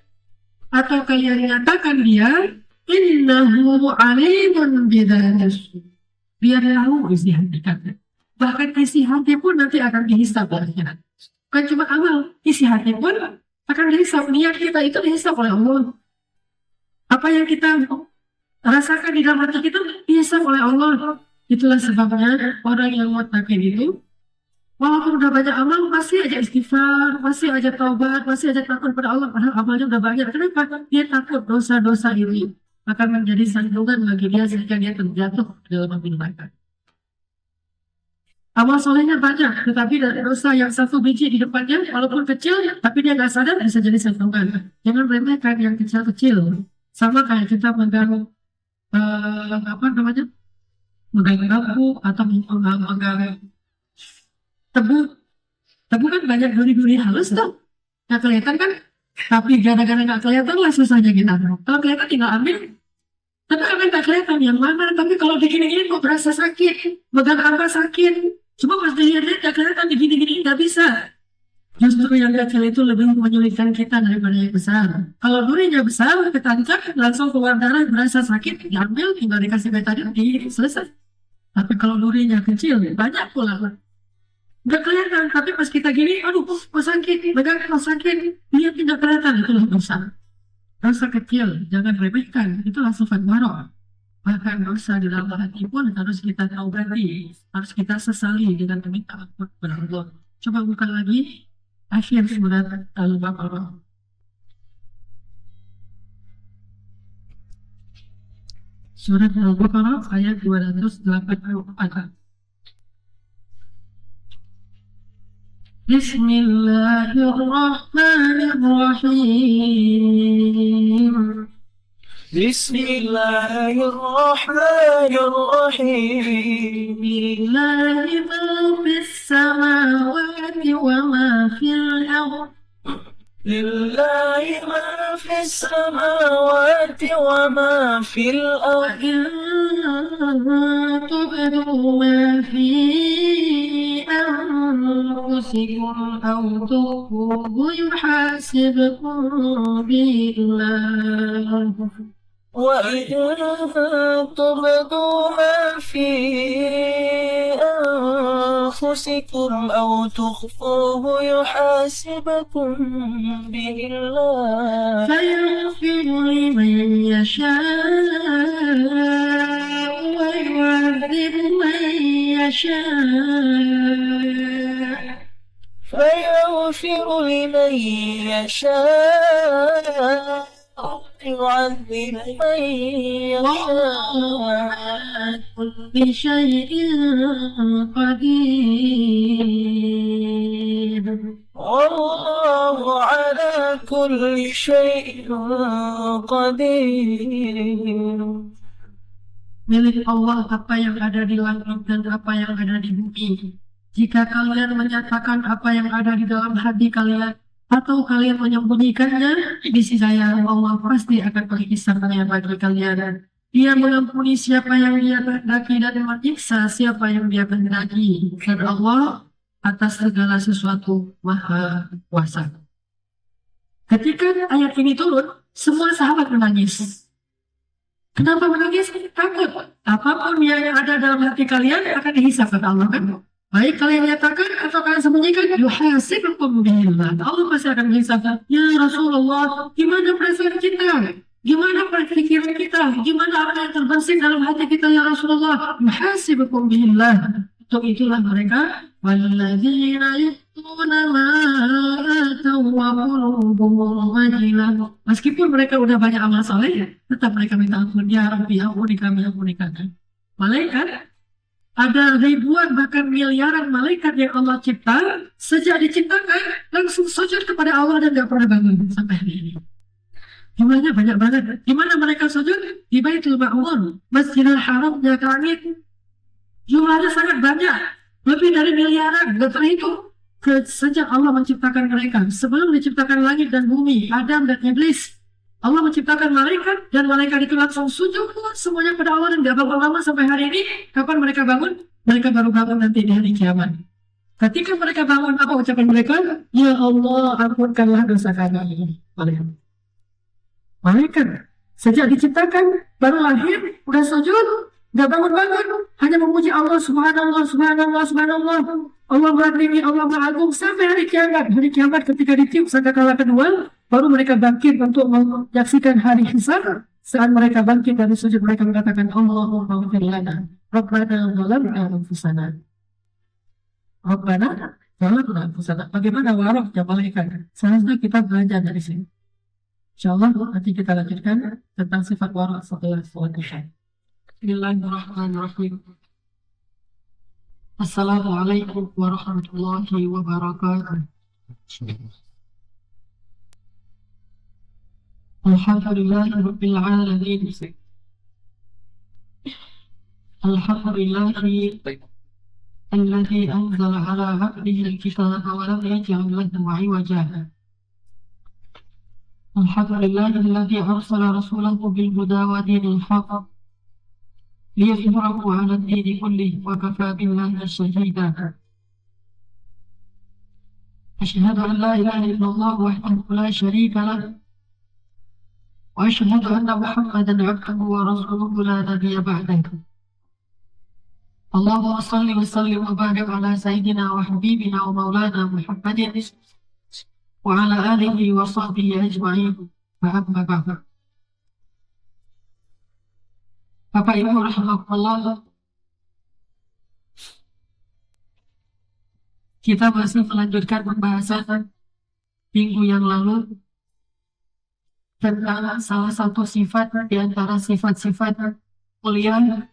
atau kalian nyatakan dia, innahu alimun bidzati sudur. Biar tahu isi hati kalian. Bahkan isi hati pun nanti akan dihisab olehnya. Bukan cuma amal, isi hati pun akan dihisab. Niat kita itu dihisab oleh Allah. Apa yang kita rasakan di dalam hati kita dihisab oleh Allah. Itulah sebabnya orang yang muttaqin itu, walaupun udah banyak amal, masih aja istighfar, masih aja taubat, masih aja takut pada Allah. Padahal amalnya udah banyak. Kenapa? Dia takut dosa-dosa ini akan menjadi sandungan bagi dia sehingga dia terjatuh dalam api neraka. Amal solehnya banyak, tetapi dari dosa yang satu biji di depannya, walaupun kecil, tapi dia nggak sadar bisa jadi sandungan. Jangan remehkan yang kecil-kecil. Sama kayak kita megang megang bambu atau megang tebu. Tebu kan banyak duri-duri halus tuh, nggak kelihatan kan? Tapi gara-gara nggak kelihatan lah susahnya kita. Kalau kelihatan tinggal ambil. Tapi karena nggak kelihatan yang mana, tapi kalau digini-gini kok berasa sakit, megang apa sakit. Cuma pas dilihat-lihat nggak kelihatan, digini-gini nggak bisa. Justru yang kecil itu lebih menyulitkan kita daripada yang besar. Kalau durinya besar, ketancap, langsung keluar darah, berasa sakit, diambil, tinggal dikasih betadine, selesai. Tapi kalau durinya kecil, banyak pula. Nggak kelihatan, tapi pas kita gini, aduh, kok sakit, megang kok sakit, lihat tidak kelihatan, itulah dosa. Dosa kecil, jangan remehkan, itulah sifat wara. Bahkan dosa di dalam hati pun harus kita taubati, harus kita sesali dengan meminta ampun kepada Allah. Coba buka lagi akhir surat Al-Baqarah. Surat Al-Baqarah ayat 284. Bismillahirrahmanirrahim. بسم الله الرحمن الرحيم. لله ما في السماوات وما في الأرض. لله ما في السماوات وما في الأرض. وإن تبدوا ما في أنفسكم أنفسكم أو تخفوه يحاسبكم به الله وإن تبدوا ما في أنفسكم أو تخفوه يحاسبكم به الله فيغفر لمن يشاء ويعذب من يشاء فيغفر لمن يشاء ويعذب من والله على كل شيء قدير والله على كل شيء قدير. Milik Allah apa yang ada di langit dan apa yang ada di bumi. Jika kalian menyatakan apa yang ada di dalam hati kalian atau kalian menyembunyikannya, di sisi saya Allah pasti akan berhisabnya bagi kalian. Dia mengampuni siapa yang dia kehendaki dan menyiksa siapa yang dia kehendaki. Dan Allah atas segala sesuatu maha kuasa. Ketika ayat ini turun, semua sahabat menangis. Kenapa menangis? Takut. Apapun yang ada dalam hati kalian akan dihisab oleh Allah kan? Baik kalian menyatakan atau kalian sembunyikan, yuhasibukum billah. Allah pasti akan menghisab. Ya Rasulullah, gimana perasaan kita? Gimana pikiran kita? Gimana apa yang terbersih dalam hati kita ya Rasulullah? Yuhasibukum billah. Untuk itulah mereka walladzina yu'tuna ma ataw wa qulubuhum wajilah. Meskipun mereka udah banyak amal saleh, tetap mereka minta ampun. Ya Rabbi, ampuni kami, ampuni kami. Malaikat, ada ribuan bahkan miliaran malaikat yang Allah cipta. Sejak diciptakan langsung sujud kepada Allah dan gak pernah bangun sampai hari ini. Jumlahnya banyak banget. Di mana mereka sujud? Di Baitul Ma'mur, Masjidil Haram, di langit. Jumlahnya sangat banyak, lebih dari miliaran, gak terhitung. Sejak Allah menciptakan mereka, sebelum diciptakan langit dan bumi, Adam dan Iblis, Allah menciptakan malaikat dan malaikat itu langsung sujud semuanya pada Allah dan gak bakal lama sampai hari ini. Kapan mereka bangun? Mereka baru bangun nanti di hari kiamat. Ketika mereka bangun, apa ucapan mereka? Ya Allah, ampunkanlah dosa kami. Malaikat sejak diciptakan baru lahir udah sujud, gak bangun-bangun, hanya memuji Allah, subhanallah, subhanallah, subhanallah. Allah Maha Tinggi, Allah Maha Agung sampai hari kiamat. Hari kiamat ketika ditiup sangkakala kedua, baru mereka bangkit untuk menyaksikan hari hisab. Saat mereka bangkit dari sujud, mereka mengatakan Allahumma ighfir lana Rabbana zalamna anfusana. Rabbana zalamna anfusana. Bagaimana waroknya malaikat? Seharusnya kita belajar dari sini. InsyaAllah nanti kita lanjutkan tentang sifat warok setelah sholat isya. Bismillahirrahmanirrahim. Assalamualaikum warahmatullahi wabarakatuh. Alhamdulillahi rabbil alamin. Alhamdulillahi alladhi anzala ala abdihi al-kitaba wa lam yaj'al lahu 'iwaja. Alhamdulillahi alladhi arsala rasulahu bil huda wa dinil haqq ليظهره على الدين كله وكفى بالله شهيدا. أشهد أن لا إله إلا الله وحده لا شريك له وأشهد أن محمدا عبده ورسوله لا نبي بعده. اللهم صل وسلم وبارك على سيدنا وحبيبنا ومولانا محمد وعلى آله وصحبه أجمعين. فأما بعد. Bapak Ibu rahimahullah, kita masih melanjutkan pembahasan minggu yang lalu tentang salah satu sifat di antara sifat-sifat mulia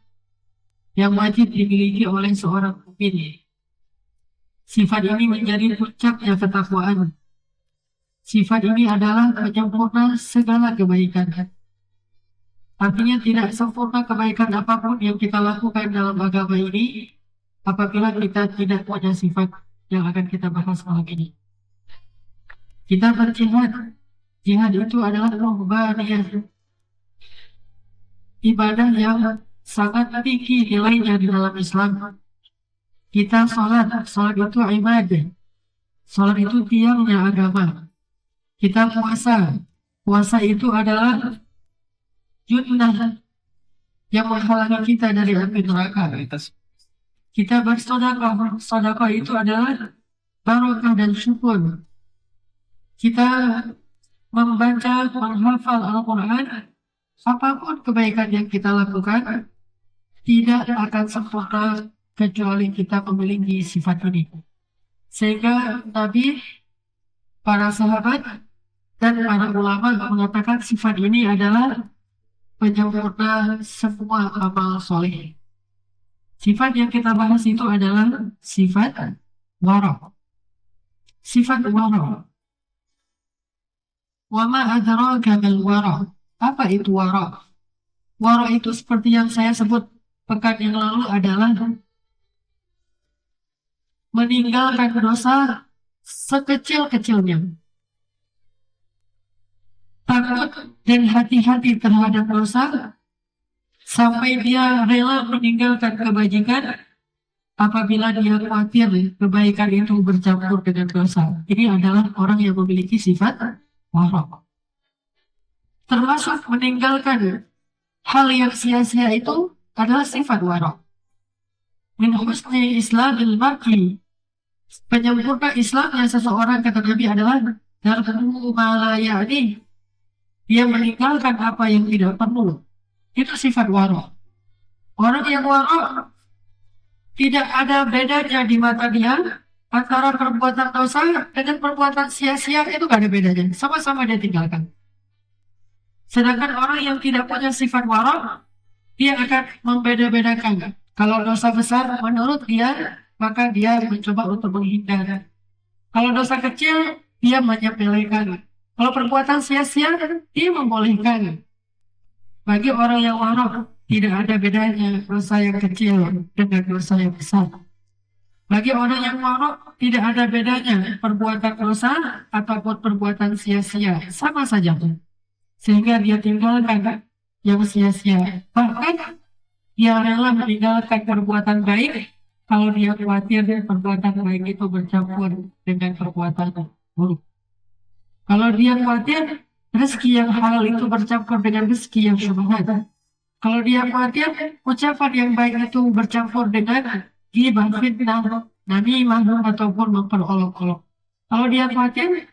yang wajib dimiliki oleh seorang mukmin. Sifat ini menjadi puncaknya ketakwaan. Sifat ini adalah penyempurna segala kebaikan. Artinya tidak sempurna kebaikan apapun yang kita lakukan dalam agama ini apabila kita tidak punya sifat yang akan kita bahas malam ini. Kita berjihad. Jihad itu adalah ruhbaniyah, ibadah yang sangat tinggi nilainya di dalam Islam. Kita sholat itu ibadah. Sholat itu tiangnya agama. Kita puasa. Puasa itu adalah junnah yang menghalangi kita dari api neraka. Kita bersedekah. Sedekah itu adalah barokah dan syukur. Kita membaca, menghafal Al-Quran, apapun kebaikan yang kita lakukan, tidak akan sempurna kecuali kita memiliki sifat ini. Sehingga Nabi, para sahabat, dan para ulama mengatakan sifat ini adalah penyempurna semua amal soleh. Sifat yang kita bahas itu adalah sifat wara. Sifat wara. Wa ma adraka mal wara. Apa itu wara? Wara itu seperti yang saya sebut pekan yang lalu adalah meninggalkan dosa sekecil-kecilnya. Takut dan hati-hati terhadap dosa sampai dia rela meninggalkan kebajikan apabila dia khawatir kebaikan itu bercampur dengan dosa. Ini adalah orang yang memiliki sifat wara. Termasuk meninggalkan hal yang sia-sia itu adalah sifat wara. Min husni islamil mar'i, penyempurna Islamnya seseorang, kata Nabi, adalah tarku ma la ya'ni, dia meninggalkan apa yang tidak perlu. Itu sifat wara. Orang yang wara tidak ada bedanya di mata dia antara perbuatan dosa dengan perbuatan sia-sia, itu gak ada bedanya. Sama-sama dia tinggalkan. Sedangkan orang yang tidak punya sifat wara, dia akan membeda-bedakan. Kalau dosa besar menurut dia, maka dia mencoba untuk menghindar. Kalau dosa kecil, dia menyepelekan. Kalau perbuatan sia-sia, dia membolehkan. Bagi orang yang wara, tidak ada bedanya dosa yang kecil dengan dosa yang besar. Bagi orang yang wara, tidak ada bedanya perbuatan dosa ataupun perbuatan sia-sia. Sama saja. Sehingga dia tinggalkan yang sia-sia. Bahkan dia rela meninggalkan perbuatan baik kalau dia khawatir perbuatan baik itu bercampur dengan perbuatan buruk. Kalau dia khawatir rezeki yang halal itu bercampur dengan rezeki yang syubhat. Kalau dia khawatir ucapan yang baik itu bercampur dengan ghibah, fitnah, namimah ataupun memperolok-olok. Kalau dia khawatir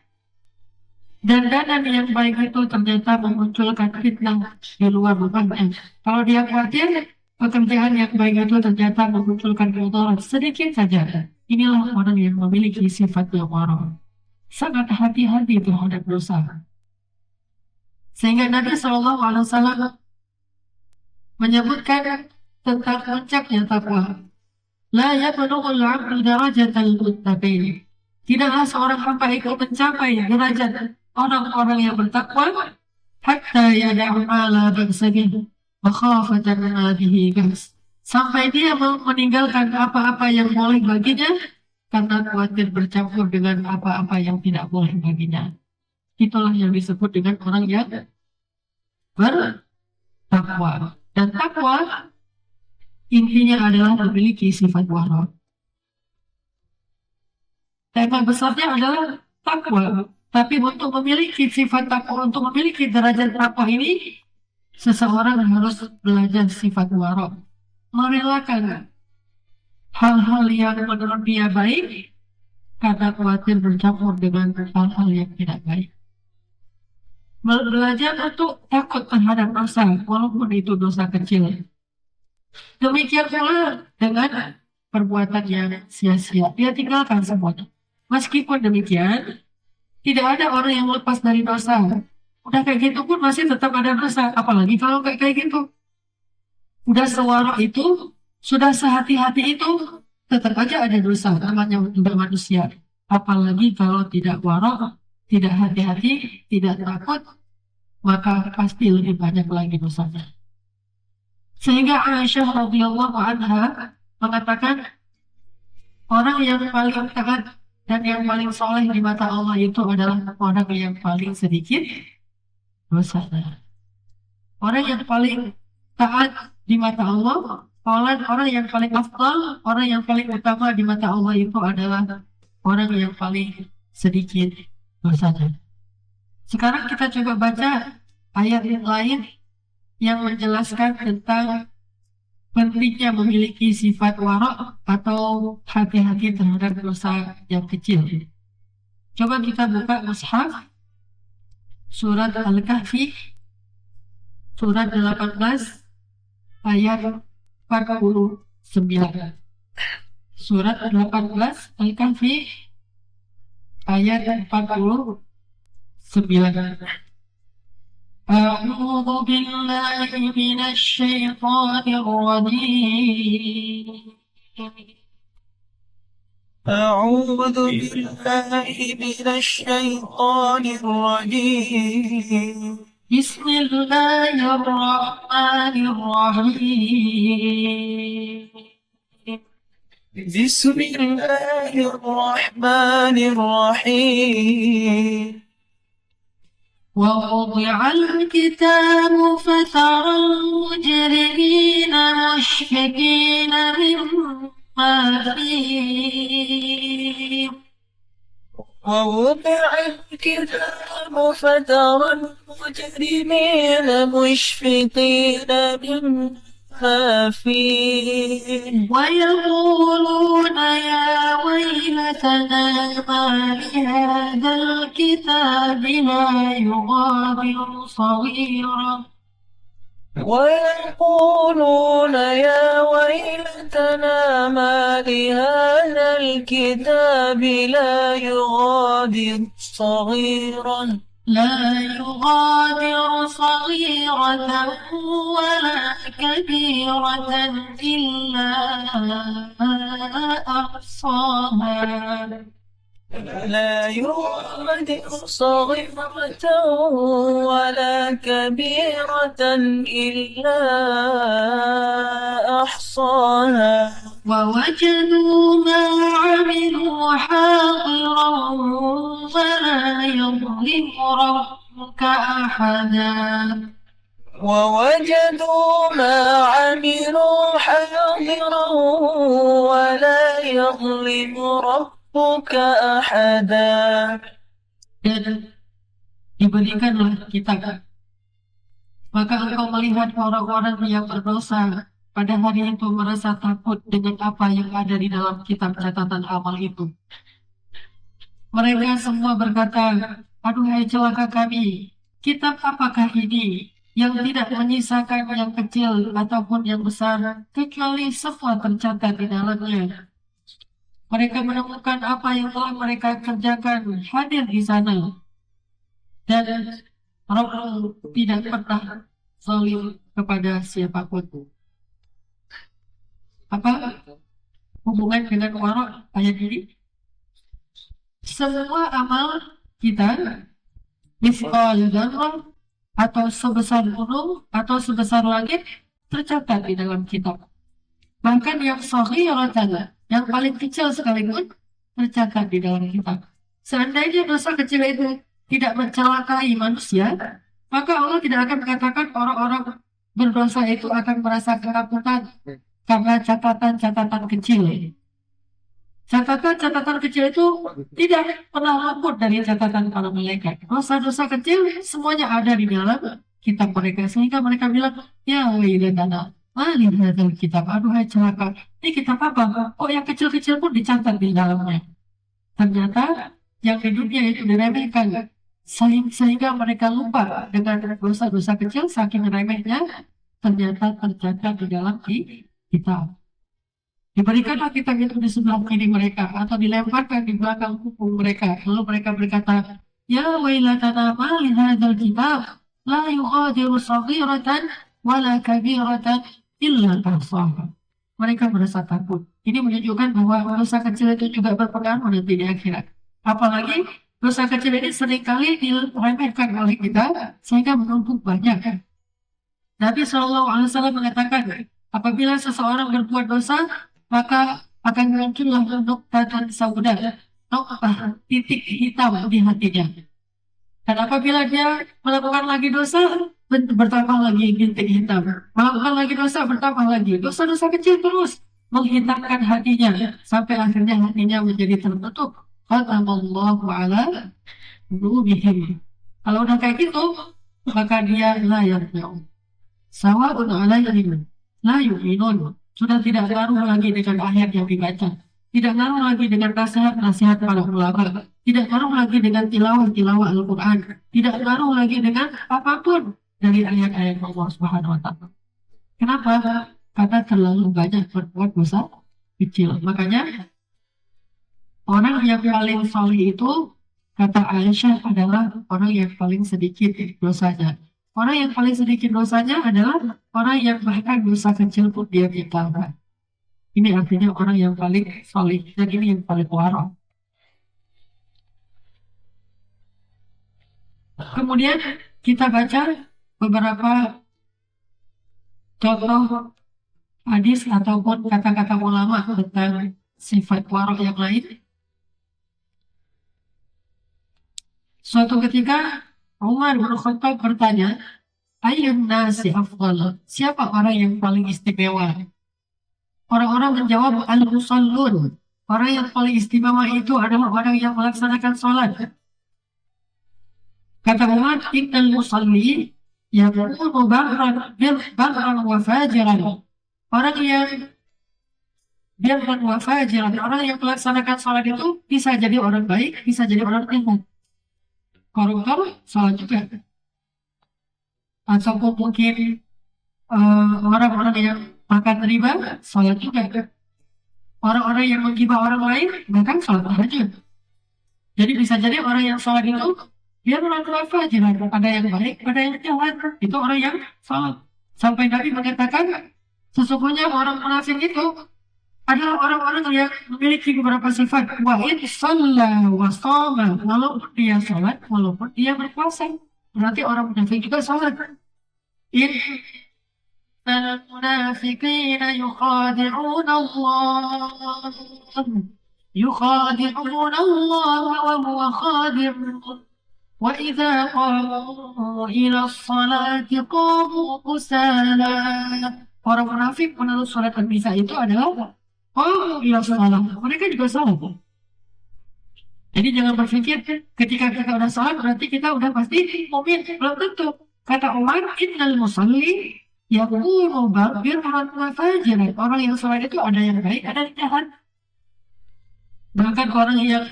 dandanan yang baik itu ternyata memunculkan fitnah di luar rumahnya. Kalau dia khawatir pekerjaan yang baik itu ternyata memunculkan mudarat sedikit saja. Inilah orang yang memiliki sifat yang wara. Sangat hati-hati terhadap dosa. Sehingga Nabi SAW menyebutkan tentang puncaknya takwa. La yablughul 'abdu darajatal muttaqin. Tidaklah seorang hamba itu mencapai derajat orang-orang yang bertakwa hatta yada'u ma la ba'sa bihi makhafatan ma bihi ba's. Sampai dia meninggalkan apa-apa yang boleh baginya karena khawatir bercampur dengan apa-apa yang tidak boleh baginya. Itulah yang disebut dengan orang yang bertakwa. Dan takwa intinya adalah memiliki sifat wara. Tema besarnya adalah takwa. Tapi untuk memiliki sifat takwa, untuk memiliki derajat takwa ini, seseorang harus belajar sifat wara. Merelakan hal-hal yang menurut dia baik karena khawatir bercampur dengan hal-hal yang tidak baik. Belajar untuk takut terhadap dosa, walaupun itu dosa kecil. Demikian pula dengan perbuatan yang sia-sia. Dia tinggalkan semuanya. Meskipun demikian, tidak ada orang yang lepas dari dosa. Udah kayak gitu pun masih tetap ada dosa. Apalagi kalau kayak gitu. Udah sewara itu, sudah sehati-hati itu, tetap aja ada dosa. Namanya juga manusia. Apalagi kalau tidak wara, tidak hati-hati, tidak takut, maka pasti lebih banyak lagi dosanya. Sehingga Aisyah radhiyallahu anha mengatakan, orang yang paling taat dan yang paling soleh di mata Allah itu adalah orang yang paling sedikit dosanya. Orang yang paling taat di mata Allah, orang yang paling afdal, orang yang paling utama di mata Allah itu adalah orang yang paling sedikit dosanya. Sekarang kita coba baca ayat yang lain yang menjelaskan tentang pentingnya memiliki sifat wara' atau hati-hati terhadap dosa yang kecil. Coba kita buka mushaf surat Al-Kahfi surat 18 ayat 49. Surat 18 Al-Kahfi ayat 49. أعوذ بالله من الشيطان الرجيم أعوذ بالله من الشيطان الرجيم بسم الله الرحمن الرحيم بسم الله الرحمن الرحيم ووضع الكتاب فترى المجرمين مشفقين مما فيه ووضع الكتاب فترى المجرمين مشفقين مما فيه ويقولون يا ويلتنا ما لهذا الكتاب لا يغادر صغيرة ويقولون يا ويلتنا ما لهذا الكتاب لا يغادر صغيرة ولا كبيرة إلا أحصاها لا يغادر صغيرة ولا كبيرة إلا أحصاها ووجدوا ما عملوا حاضرا ولا يظلم ربك أحدا ووجدوا ما عملوا حاضرا ولا يظلم ربك أحدا. Dan diberikanlah kitab, maka engkau melihat orang-orang yang berdosa pada hari itu merasa takut dengan apa yang ada di dalam kitab catatan amal itu. Mereka semua berkata, aduhai celaka kami, kitab apakah ini yang tidak menyisakan yang kecil ataupun yang besar, kecuali semua tercatat di dalamnya. Mereka menemukan apa yang telah mereka kerjakan hadir di sana. Dan Rabb tidak pernah zalim kepada siapapun. Apa hubungan dengan wara' ayat ini? Semua amal kita mithqal dzarrah atau sebesar gunung atau sebesar langit tercatat di dalam kitab. Bahkan yang shaghiratan, yang paling kecil sekalipun tercatat di dalam kitab. Seandainya dosa kecil itu tidak mencelakai manusia, maka Allah tidak akan mengatakan orang-orang berdosa itu akan merasa ketakutan karena catatan-catatan kecil. Catatan-catatan kecil itu tidak pernah luput dari catatan para malaikat. Dosa-dosa kecil semuanya ada di dalam kitab mereka. Sehingga mereka bilang, ya wailatana, malih hadzal kitab, aduhai celaka. Ini kitab apa? Oh, yang kecil-kecil pun dicatat di dalamnya. Ternyata yang di dunia itu diremehkan. Sehingga mereka lupa dengan dosa-dosa kecil, saking remehnya, ternyata tercatat di dalam kitab. Diberikanlah kitab itu di sebelah kiri mereka atau dilemparkan di belakang punggung mereka. Lalu mereka berkata, ya wailatana ma li hadzal kitab la yughadiru saghiratan wala kabiratan illa ahsaha. Mereka merasa takut. Ini menunjukkan bahwa dosa kecil itu juga berpengaruh nanti di akhirat. Apalagi dosa kecil ini seringkali diremehkan oleh kita sehingga menumpuk banyak. Nabi SAW mengatakan, apabila seseorang berbuat dosa, maka akan muncullah nuqtatun sauda, nuqtah titik hitam di hatinya. Dan apabila dia melakukan lagi dosa, bertambah lagi titik hitam. Melakukan lagi dosa, bertambah lagi. Dosa-dosa kecil terus menghitamkan hatinya sampai akhirnya hatinya menjadi tertutup khatamallahu ala qulubihim. Kalau udah kayak gitu, maka dia la yarji'un. Sawa'un alaihim la yu'minun. Sudah tidak ngaruh lagi dengan ayat yang dibaca. Tidak ngaruh lagi dengan nasihat-nasihat para ulama. Tidak ngaruh lagi dengan tilawah Al-Quran. Tidak ngaruh lagi dengan apapun dari ayat-ayat Allah Subhanahu wa Ta'ala. Kenapa? Karena terlalu banyak berbuat dosa kecil. Makanya orang yang paling salih itu, kata Aisyah, adalah orang yang paling sedikit dosanya. Orang yang paling sedikit dosanya adalah orang yang bahkan dosa kecil pun dia tinggalkan. Ini artinya orang yang paling salih, dan ini yang paling wara. Kemudian kita baca beberapa contoh hadis ataupun kata-kata ulama tentang sifat wara yang lain. Suatu ketika Umar bin Khattab bertanya, "Ayyun nasi afdal?" Siapa orang yang paling istimewa? Orang-orang menjawab, "Al-musallun." Orang yang paling istimewa itu adalah orang yang melaksanakan sholat. Kata Umar, "Innal musalli yakunu barran wa fajiran." Orang yang barran wa fajiran, orang yang melaksanakan sholat itu bisa jadi orang baik, bisa jadi orang jahat. Koruptor, sholat juga. Ataupun mungkin orang-orang yang makan riba, sholat juga. Orang-orang yang menggibah orang lain, bahkan sholat tahajud. Jadi bisa jadi orang yang sholat itu, dia melakukan fajiran. Ada yang baik, ada yang jahat. Itu orang yang sholat. Sampai Nabi mengatakan, sesungguhnya orang munafik itu adalah orang-orang yang memiliki beberapa sifat. Wa in shalla wa shoma, walaupun dia sholat, walaupun dia berpuasa. Berarti orang munafik juga sholat. Innal munafiqina yukhadi'una Allah. Yukhadi'una Allah wa huwa khadi'un. Wa idza qamu ila sholati qamu kusala. Orang munafik menurut surat An-Nisa itu adalah iya salah. Mereka juga salah. Jadi jangan berpikir ketika kita udah salah berarti kita udah pasti mukmin. Belum tentu. Kata Umar, "Innal musalli yakunu barran wa fajiran." Orang yang salat itu ada yang baik, ada yang jahat. Bahkan orang yang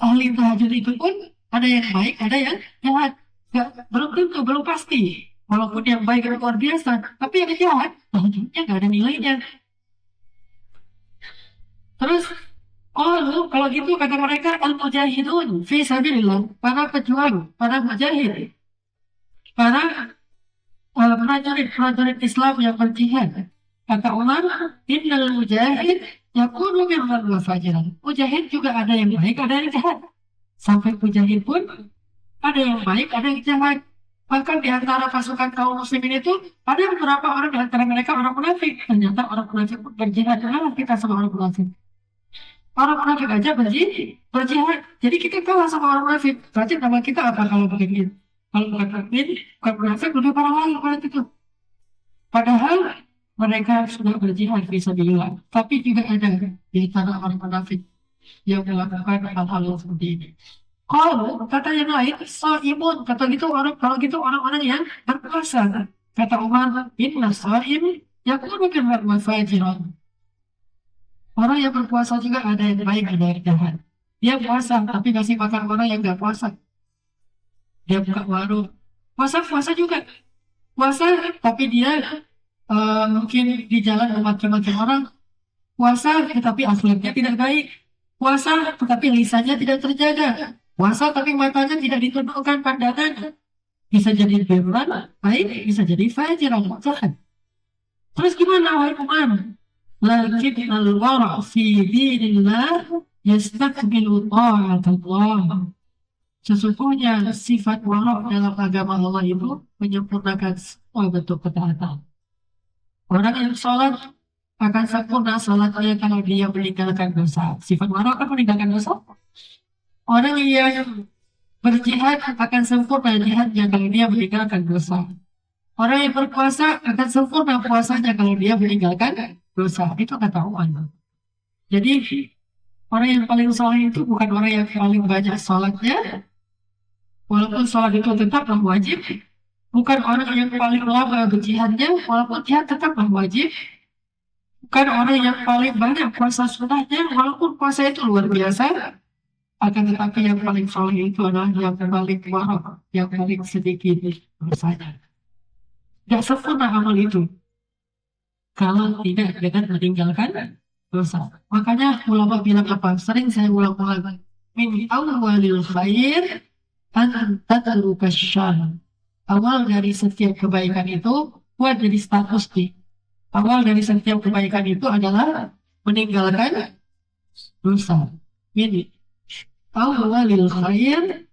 ahli tahajud itu pun ada yang baik, ada yang jahat. Belum tentu, belum pasti. Walaupun yang baik itu luar biasa, tapi yang jahat tahajudnya nggak ada nilainya. Terus, kalau gitu kata mereka, al-mujahidun fi sabilillah, para pejuang, para mujahid, para prajurit Islam yang berjihad. Kata Umar, "Innal mujahid yakunu birran wa fajiran." Mujahid juga ada yang baik, ada yang jahat. Sampai mujahid pun ada yang baik, ada yang jahat. Bahkan di antara pasukan kaum muslimin itu ada beberapa orang di antara mereka orang munafik. Ternyata orang munafik pun berjihad. Kenapa kita sama orang munafik? Orang munafik aja berjihad. Jadi kita kalah sama orang munafik. Berarti nama kita apa kalau begini? Kalau bukan mukmin, bukan munafik, lebih parah lagi pada itu. Padahal mereka sudah berjihad fisabilillah. Tapi juga ada di antara orang munafik yang melakukan hal-hal yang seperti ini. Kalau kata yang lain, imun, kalau gitu orang-orang yang berpuasa. Kata Umar, "Inna sha'im yakunu birran wa fajiran." Orang yang berpuasa juga ada yang baik, ada yang jahat. Dia puasa, tapi ngasih makan orang yang gak puasa. Dia buka warung. Puasa juga. Puasa, tapi dia mungkin di jalan memaki-maki orang. Puasa, tetapi akhlaknya tidak baik. Puasa, tetapi lisannya tidak terjaga. Puasa, tapi matanya tidak ditundukkan pandangan. Bisa jadi berbuat baik, bisa jadi fajiran, jahat. Terus gimana, wahai Umar? Lakin al-wara' fi dinillah yastakbilu ta'atullah. Sesungguhnya sifat wara' dalam agama Allah itu menyempurnakan semua bentuk ketaatan. Orang yang sholat akan sempurna sholatnya kalau dia meninggalkan dosa. Sifat wara' akan meninggalkan dosa. Orang yang berjihad akan sempurna jihadnya kalau dia meninggalkan dosa. Orang yang berpuasa akan sempurna puasanya kalau dia meninggalkan dosa. Itu kata Allah. Jadi Orang yang paling soleh itu bukan orang yang paling banyak sholatnya, walaupun sholat itu tetaplah wajib. Bukan orang yang paling lama berjihadnya, walaupun jihad tetaplah wajib. Bukan orang yang paling banyak puasa sunnahnya, walaupun puasa itu luar biasa. Akan tetapi yang paling soleh itu adalah yang paling warok, yang paling sedikit dosanya. Tidak sempurna amal itu kalau tidak dengan meninggalkan dosa. Makanya ulama bilang apa? Sering saya ulang-ulang. Min awalil khair an tatruka syarr. Awal dari setiap kebaikan itu buat jadi status nih. Awal dari setiap kebaikan itu adalah meninggalkan dosa. Ini awalil khair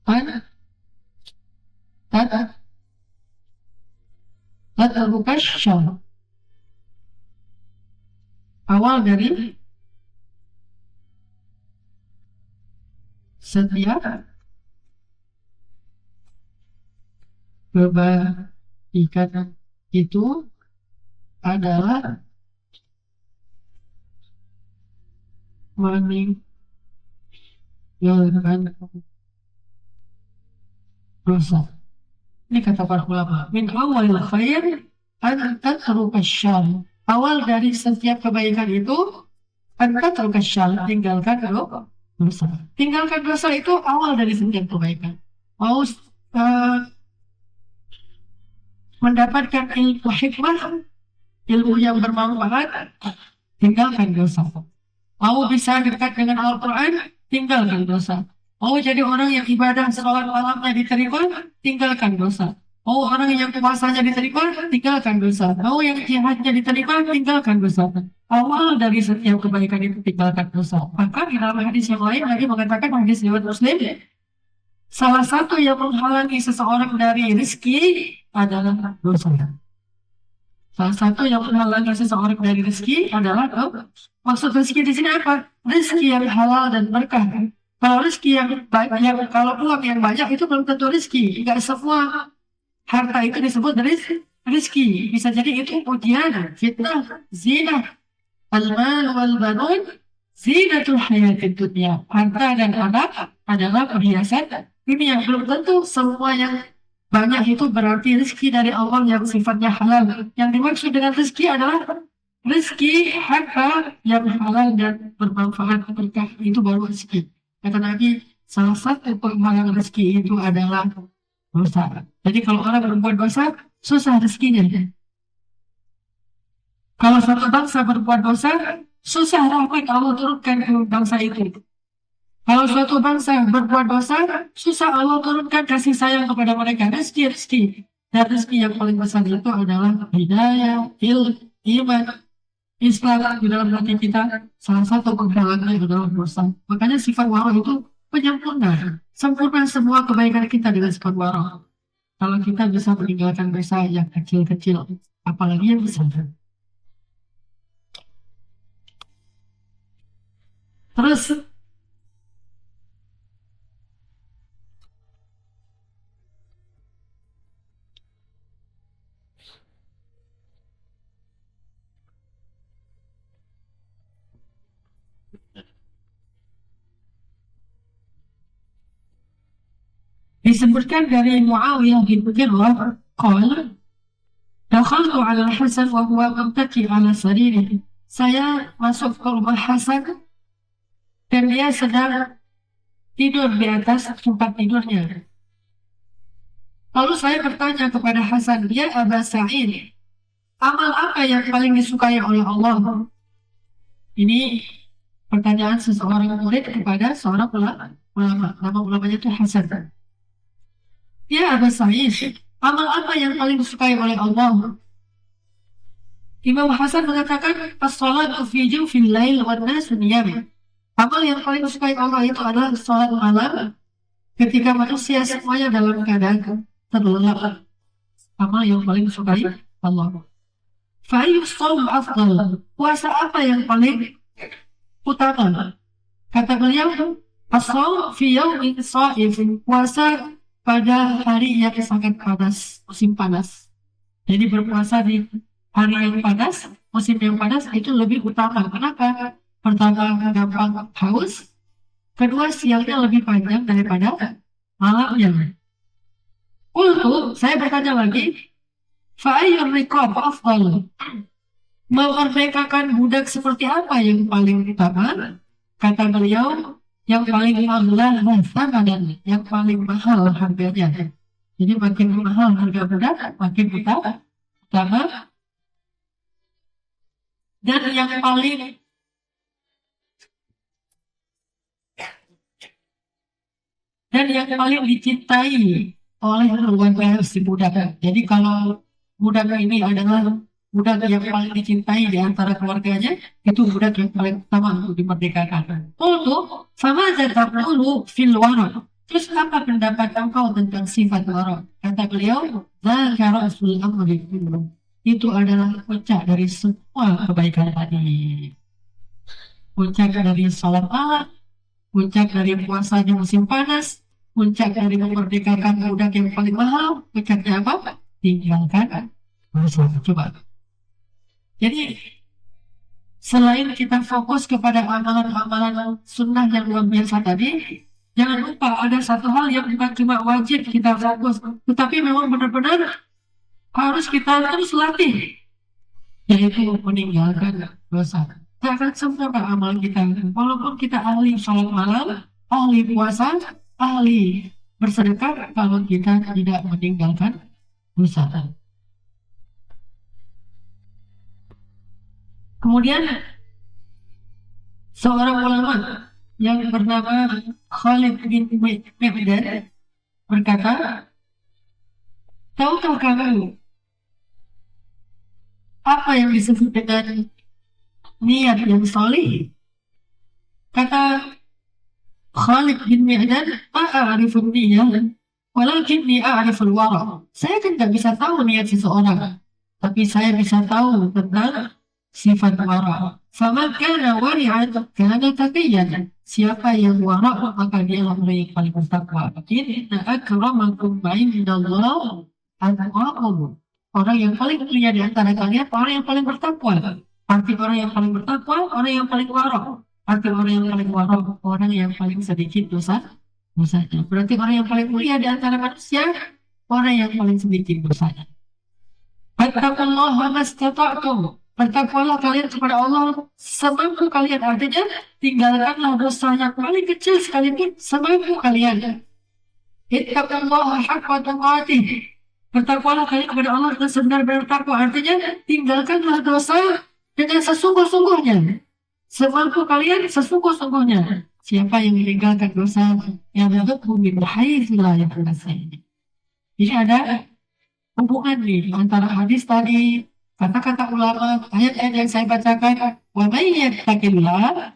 an tatruka syarr. Awal dari setiap kebaikan itu adalah meninggalkan dosa. Ini kata para ulama. Min awal khair an tatruka syarr. Awal dari setiap kebaikan itu an tatruka syarr, tinggalkan dosa. Tinggalkan dosa itu awal dari setiap kebaikan. Mau mendapatkan ilmu hikmah, ilmu yang bermanfaat, tinggalkan dosa. Mau bisa dekat dengan Al-Quran, tinggalkan dosa. Mau jadi orang yang ibadah sholat malamnya diterima, tinggalkan dosa. Mau orang yang puasanya diterima, tinggalkan dosa. Mau yang jihadnya diterima, tinggalkan dosa. Awal dari setiap kebaikan itu tinggalkan dosa. Maka di dalam hadis yang lain lagi mengatakan, hadis riwayat Muslim, salah satu yang menghalangi seseorang dari rezeki adalah dosa. Salah satu yang menghalangi seseorang dari rezeki adalah maksud rezeki di sini apa? Rezeki yang halal dan berkah. Kalau rezeki yang banyak, kalau uang yang banyak itu belum tentu rezeki. Tidak semua harta itu disebut rezeki. Bisa jadi itu ujian, fitnah, zina, al-mal wal banun, zinatul hayatid dunya. Harta dan anak adalah perhiasan. Ini yang belum tentu semua yang banyak itu berarti rezeki dari Allah yang sifatnya halal. Yang dimaksud dengan rezeki adalah rezeki harta yang halal dan bermanfaat berkah, itu baru rezeki. Kata Nabi, salah satu penghalang rezeki itu adalah dosa. Jadi kalau orang berbuat dosa, susah rezekinya. Kalau satu bangsa berbuat dosa, susah rahmat Allah turunkan ke bangsa itu. Kalau suatu bangsa berbuat dosa, susah Allah turunkan kasih sayang kepada mereka. Rezeki. Dan rezeki yang paling besar itu adalah hidayah, ilmu, iman, Islam di dalam hati kita. Salah satu penghalangnya adalah dosa. Makanya sifat wara itu penyempurna. Sempurna semua kebaikan kita dengan sifat wara. Kalau kita bisa meninggalkan dosa yang kecil-kecil, apalagi yang besar. Terus disebutkan dari Muawiyah bin Qurrah qala dakhaltu 'ala al-Hasan wa huwa muttaki 'ala saririhi. Saya masuk ke rumah Hasan dan dia sedang tidur di atas tempat tidurnya. Lalu saya bertanya kepada Hasan, "Ya Aba Sa'id, amal apa yang paling disukai oleh Allah?" Ini pertanyaan seseorang murid kepada seorang ulama. Nama ulamanya itu Hasan. "Ya Aba Sa'id, amal apa yang paling disukai oleh Allah?" Imam Hasan mengatakan, "As-salatu fi jawfil lail wan nasu niyam." Amal yang paling disukai Allah itu adalah salat malam ketika manusia semuanya dalam keadaan terlelap. Amal yang paling disukai Allah. Fa'ayyus shaum afdal. Puasa apa yang paling utama? Kata beliau, as-shaum fi yaumin sha'if. Puasa pada hari yang sangat panas, musim panas. Jadi berpuasa di hari yang panas, musim yang panas itu lebih utama. Kenapa? Pertama, gampang haus. Kedua, siangnya lebih panjang daripada malamnya. Untuk saya bertanya lagi, fa'ayyur riqab afdal? Memerdekakan budak seperti apa yang paling utama? Kata beliau, yang paling mahal dan yang paling mahal harganya. Jadi makin mahal harga budak, makin utama. Dan yang paling dicintai oleh keluarga si budak. Jadi kalau budak ini adalah budak yang paling dicintai di antara keluarganya, itu budak yang paling utama untuk dimerdekakan. Untuk sama dulu fil wara. Terus apa pendapat engkau tentang sifat wara? Kata beliau, zakara asul amri kullu. Itu adalah puncak dari semua kebaikan tadi. Puncak dari salat malam, puncak dari puasa di musim panas, puncak dari memerdekakan budak yang paling mahal, puncaknya apa? Tinggalkan dosa. Coba. Jadi selain kita fokus kepada amalan-amalan sunnah yang luar biasa tadi, jangan lupa ada satu hal yang bukan cuma wajib kita fokus, tetapi memang benar-benar harus kita terus latih, yaitu meninggalkan dosa. Tak akan sempurna amalan kita, walaupun kita ahli salat malam, ahli puasa, ahli bersedekah, kalau kita tidak meninggalkan dosa. Kemudian seorang ulama yang bernama Khalid bin Mihdan berkata, tahukah kamu apa yang disebut dengan niat yang salih? Kata Khalid bin Mihdan, a'arifun niyah, walakinni a'ariful wara. Saya kan tidak bisa tahu niat seseorang, tapi saya bisa tahu tentang sifat wara. Faman kana wari'an kana taqiyan. Siapa yang wara, maka dia orang yang paling bertakwa. Inna akramakum ba'indallahi atqakum. Orang yang paling mulia di antara kalian, orang yang paling bertakwa. Arti orang yang paling bertakwa, orang yang paling wara. Arti orang yang paling wara, orang yang paling sedikit dosanya. Berarti orang yang paling mulia di antara manusia, orang yang paling sedikit dosanya. Fattaqullaha mastata'tum. Bertakwalah kalian kepada Allah semampu kalian. Artinya tinggalkanlah dosa yang paling kecil sekalipun semampu kalian. Ittaqullaha haqqa tuqatih. Bertakwalah kalian kepada Allah dengan sebenar-benar takwa. Artinya tinggalkanlah dosa dengan sesungguh-sungguhnya. Semampu kalian sesungguh-sungguhnya. Siapa yang meninggalkan dosa yang bentuk bumi berhaisilah yang berdasarnya. Jadi ada hubungan nih antara hadis tadi, kata-kata ulama, ayat-ayat yang saya bacakan. Wa may yattaqillah,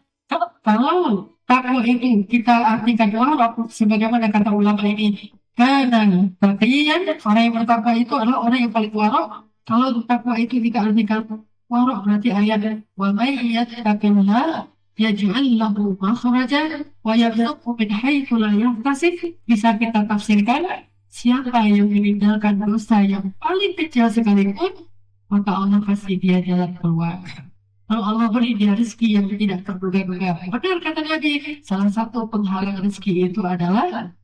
kalau takwa itu kita artikan wara, sebagaimana kata ulama ini, karena taqiyan, orang yang bertakwa itu adalah orang yang paling wara. Kalau takwa itu kita artikan wara, berarti ayat wa may yattaqillah yaj'al lahu makhrajan wa yarzuqhu min haitsu la yahtasib. Bisa kita tafsirkan, siapa yang meninggalkan dosa yang paling kecil sekalipun, maka Allah kasih dia jalan keluar. Kalau Allah beri dia rezeki yang tidak terduga-duga. Benar kata Nabi, salah satu penghalang rezeki itu adalah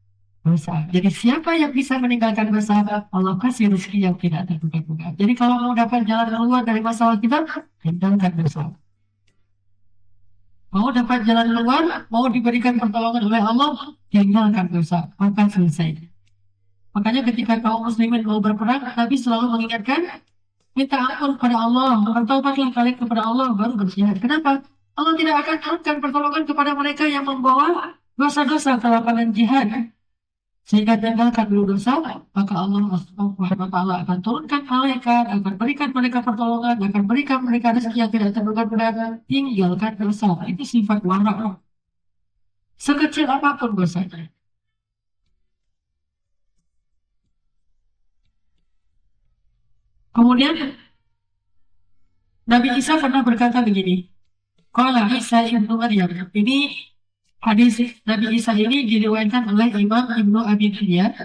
dosa. Jadi siapa yang bisa meninggalkan dosa, Allah kasih rezeki yang tidak terduga-duga. Jadi kalau mau dapat jalan keluar dari masalah kita, tinggalkan dosa. Mau dapat jalan keluar, mau diberikan pertolongan oleh Allah, tinggalkan dosa. Maka selesai. Makanya ketika kaum muslimin mau berperang, Nabi selalu mengingatkan, minta ampun kepada Allah, bertaubatlah kalian kepada Allah, baru berjihad. Kenapa? Allah tidak akan turunkan pertolongan kepada mereka yang membawa dosa-dosa ke lapangan jihad. Sehingga tinggalkan dulu dosa, maka Allah Subhanahu wa ta'ala akan turunkan malaikat, akan berikan mereka pertolongan, akan berikan mereka rezeki yang tidak terduga-duga. Tinggalkan dosa. Itu sifat wara. Sekecil apapun dosanya. Kemudian Nabi Isa pernah berkata begini. Qala Isa ibnu Maryam. Ini hadis Nabi Isa ini diriwayatkan oleh Imam Ibnu Abi Dunya.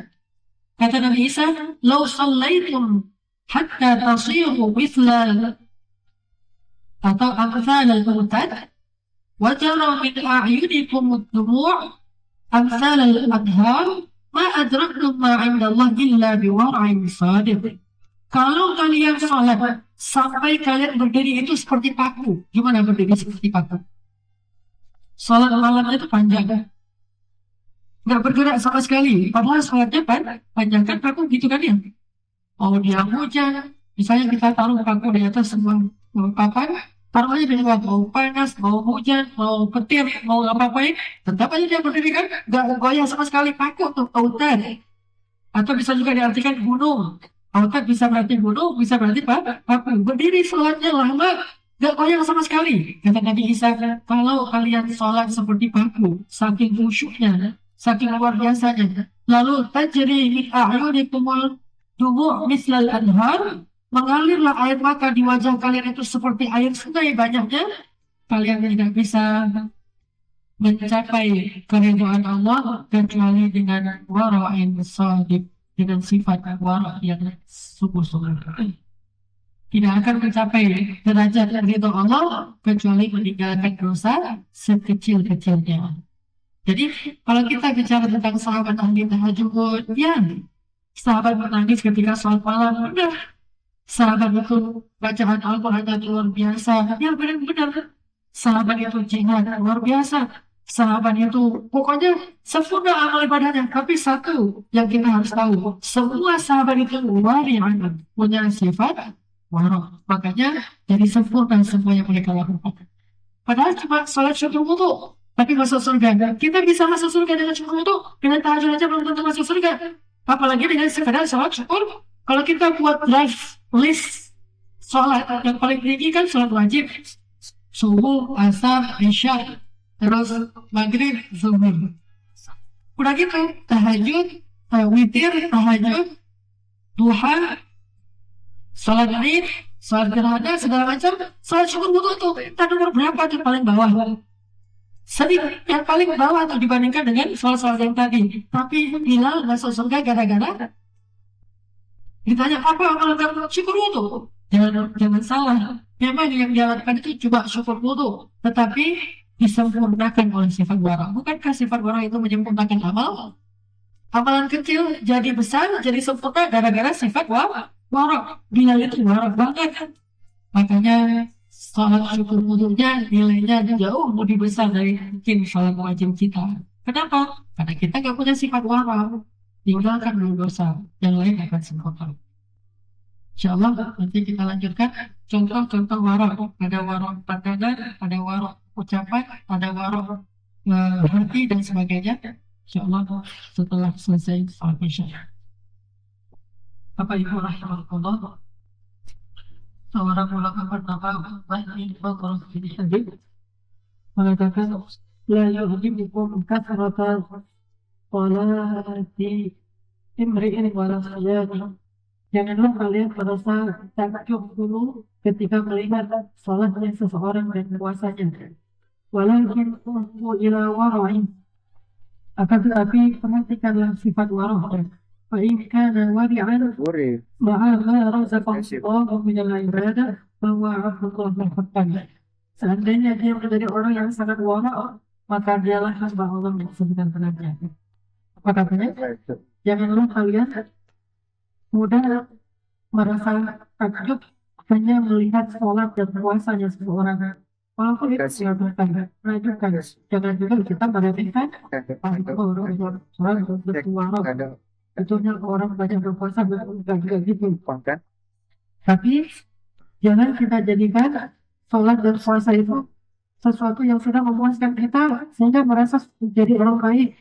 Kata Nabi Isa, "Lau shallaitum hatta tasiru mithla atau amsal al-mutad wa jara min a'yunikum ad-dumu' amsal al-adhar ma adraktum ma 'inda Allah illa biwara'in sadiq. Kalau kalian sholat sampai kalian berdiri itu seperti paku, gimana berdiri seperti paku? Sholat malam itu panjang, nggak bergerak sama sekali. Padahal sholatnya panjang kan paku gitu kan ya. Mau dia hujan, misalnya kita taruh paku di atas sebuah papan, taruh aja di luar, mau panas, mau hujan, mau petir, mau apa-apain, tetap aja dia berdiri kan, nggak goyah sama sekali paku tuh, autan. Atau bisa juga diartikan gunung. Autan bisa berarti gunung, bisa berarti paku. Berdiri sholatnya lama, nggak goyang sama sekali. Kata Nabi Isa, kalau kalian sholat seperti paku, saking khusyuknya, saking luar biasanya, lalu tajri min a'yunikumul dumu' mislal anhar, mengalirlah air mata di wajah kalian itu seperti air sungai banyaknya, kalian tidak bisa mencapai keridhaan Allah kecuali dengan wara'in shadiq, dengan sifat wara' yang sungguh-sungguh. Tidak akan mencapai derajat ridho Allah kecuali meninggalkan dosa sekecil-kecilnya. Jadi kalau kita bicara tentang sahabat ahli tahajud, ya sahabat menangis ketika sholat malam, benar. Sahabat itu bacaan Al-Quran luar biasa, ya benar-benar. Sahabat itu jihad luar biasa. Sahabat itu pokoknya sempurna amal ibadahnya. Tapi satu yang kita harus tahu, semua sahabat itu wari'an, punya sifat warok. Makanya jadi sempurna semua yang mereka lakukan. Padahal cuma sholat syukur wudu, tapi masuk surga. Kita bisa masuk surga dengan syukur wudu, dengan tahajud aja belum tentu masuk surga. Apalagi dengan sekadar sholat syukur. Kalau kita buat drive list sholat yang paling tinggi kan sholat wajib, subuh, asar, isya, terus maghrib, zuhur. Udah gitu, tahajud, witir, tahajud, duha, sholat id, sholat gerhana, segala macam. Sholat syukur wudu tuh, kita nomor berapa tuh paling bawah? Sedikit yang paling bawah tuh dibandingkan dengan sholat-sholat yang tadi. Tapi Bilal masuk surga gara-gara ditanya apa amalan kamu syukur wudu? Jangan salah. Memang yang dilakukan itu cuma syukur wudu, tetapi disempurnakan oleh sifat wara. Bukankah sifat wara itu menyempurnakan amal? Amalan kecil jadi besar, jadi sempurna gara-gara sifat wara. Bilal itu wara banget. Makanya sholat syukur wudunya nilainya jauh lebih besar dari mungkin sholat wajib kita. Kenapa? Karena kita nggak punya sifat wara. Tinggalkan dulu dosa, yang lain akan sempurna. Insyaallah nanti kita lanjutkan contoh-contoh warok. Ada warok pandangan, ada warok ucapan, ada warok hati dan sebagainya. Insyaallah setelah selesai salat isya. Bapak Ibu rahimakumullah, seorang ulama bernama Bahri Bakar Siddiq mengatakan, la yu'jibukum kathrata salati imri'in wala siyadi. Janganlah kalian merasa takjub dulu ketika melihat salatnya seseorang dan puasanya. Walakin unfu ila wara'in, akan tetapi perhatikanlah sifat wara'in. Fa in kana wari'an ma'a razaqallahu minal ibadah bahwa Abdullah haqqan. Seandainya dia menjadi orang yang sangat wara', maka dialah hamba Allah yang sebenar-benarnya. Apa katanya? Janganlah kalian mudah merasa takjub hanya melihat sholat dan puasanya seseorang. Walaupun itu silahkan lanjutkan. Jangan juga kita meremehkan orang sholat berpuasa. Betulnya orang banyak berpuasa bukan juga gitu. Tapi jangan kita jadikan sholat dan puasa itu sesuatu yang sudah memuaskan kita sehingga merasa jadi orang baik.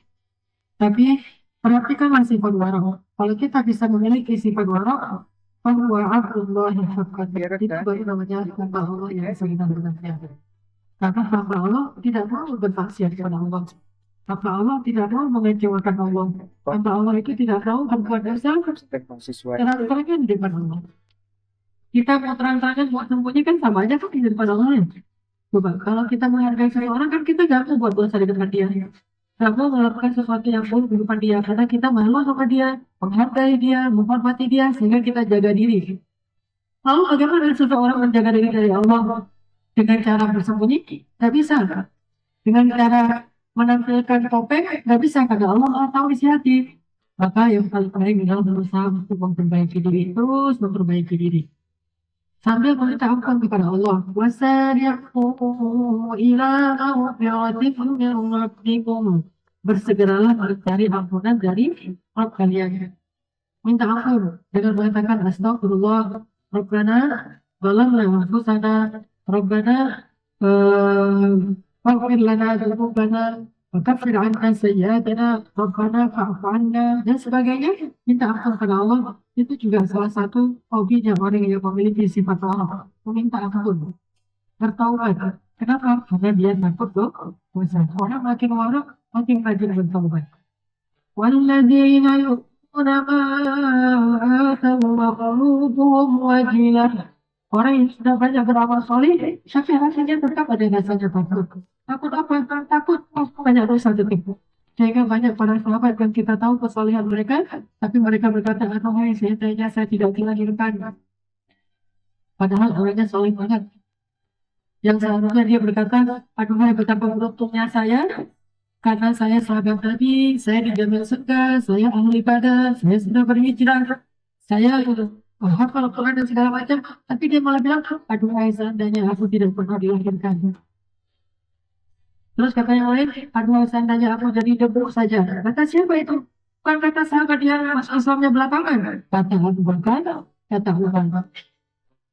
Tapi perhatikanlah sifat wara'. Kalau kita bisa memiliki sifat wara', bahwa Abdullah haqqan, itu baru namanya hamba Allah yang sebenar-benarnya. Karena hamba Allah tidak mau bermaksiat kepada Allah. Hamba Allah tidak mau mengecewakan Allah. Hamba Allah itu tidak mau berbuat dosa terang-terangan di depan Allah. Kita mau terang-terangan mau sembunyikan sama aja kan di depan Allah. Coba kalau kita menghargai seseorang kan kita gak mau buat dosa di depan dia. Gak mau melakukan sesuatu yang buruk di depan dia karena kita malu sama dia, menghargai dia, menghormati dia, sehingga kita jaga diri Lalu bagaimana seseorang menjaga diri dari Allah dengan cara bersembunyi? Tidak bisa. Dengan cara menampilkan topeng, nggak bisa karena Allah Maha tahu isi hati. Maka yang paling baik adalah berusaha untuk memperbaiki diri, terus memperbaiki diri. Sambil meminta ampun kepada Allah. Wasari'u ila maghfiratin min rabbikum. Bersegeralah mencari ampunan dari Rabb kalian. Minta ampun dengan mengatakan astagfirullah Rabbana zalamna anfusana Rabbana faghfir lana dzunubana wa kaffir 'anna sayyi'atina Rabbana fa'fu 'anna dan sebagainya. Minta ampun kepada Allah itu juga salah satu hobinya orang yang memiliki sifat Allah, meminta ampun, bertaubat. Kenapa? Karena dia takut dosa. Orang makin warak makin rajin bertaubat. والذين يؤتون ما آتوا وقلوبهم وجلة. Orang yang sudah banyak beramal soleh, tapi hatinya tetap ada rasanya takut. Takut apa? Takut banyak dosa tetap. Sehingga banyak para sahabat yang kita tahu kesolehan mereka, tapi mereka berkata, aduh, seandainya saya tidak dilahirkan. Padahal orangnya soleh banget. Yang seharusnya dia berkata, aduh, betapa beruntungnya saya, karena saya sahabat Nabi, saya dijamin surga, saya ahli ibadah, saya sudah berhijrah, saya hafal Quran dan segala macam. Tapi dia malah bilang, aduh, seandainya aku tidak pernah dilahirkan. Terus kata yang lain, aduh, seandainya aku jadi debu saja. Kata siapa itu? Bukan kata sahabat yang masuk Islamnya belakangan. Kata Abu Bakar, kata Umar.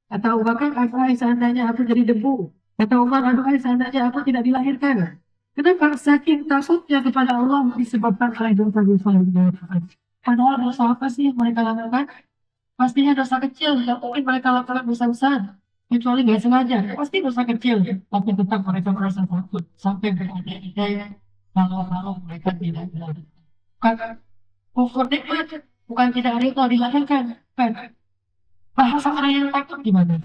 Kata Abu Bakar, aduh, seandainya aku jadi debu. Kata Umar, aduh, seandainya aku tidak dilahirkan. Kenapa? Saking takutnya kepada Allah disebabkan oleh dosa-dosa yang dilakukan. Padahal dosa apa sih yang mereka lakukan? Pastinya dosa kecil, tidak mungkin mereka lakukan dosa besar. Kecuali nggak sengaja, pasti dosa kecil. Tapi tetap mereka merasa takut. Sampai berada-ada kalau mereka tidak dilahirkan. Bukan kufur nikmat, bukan tidak rela dilahirkan. Kan? Bahasa orang yang takut gimana?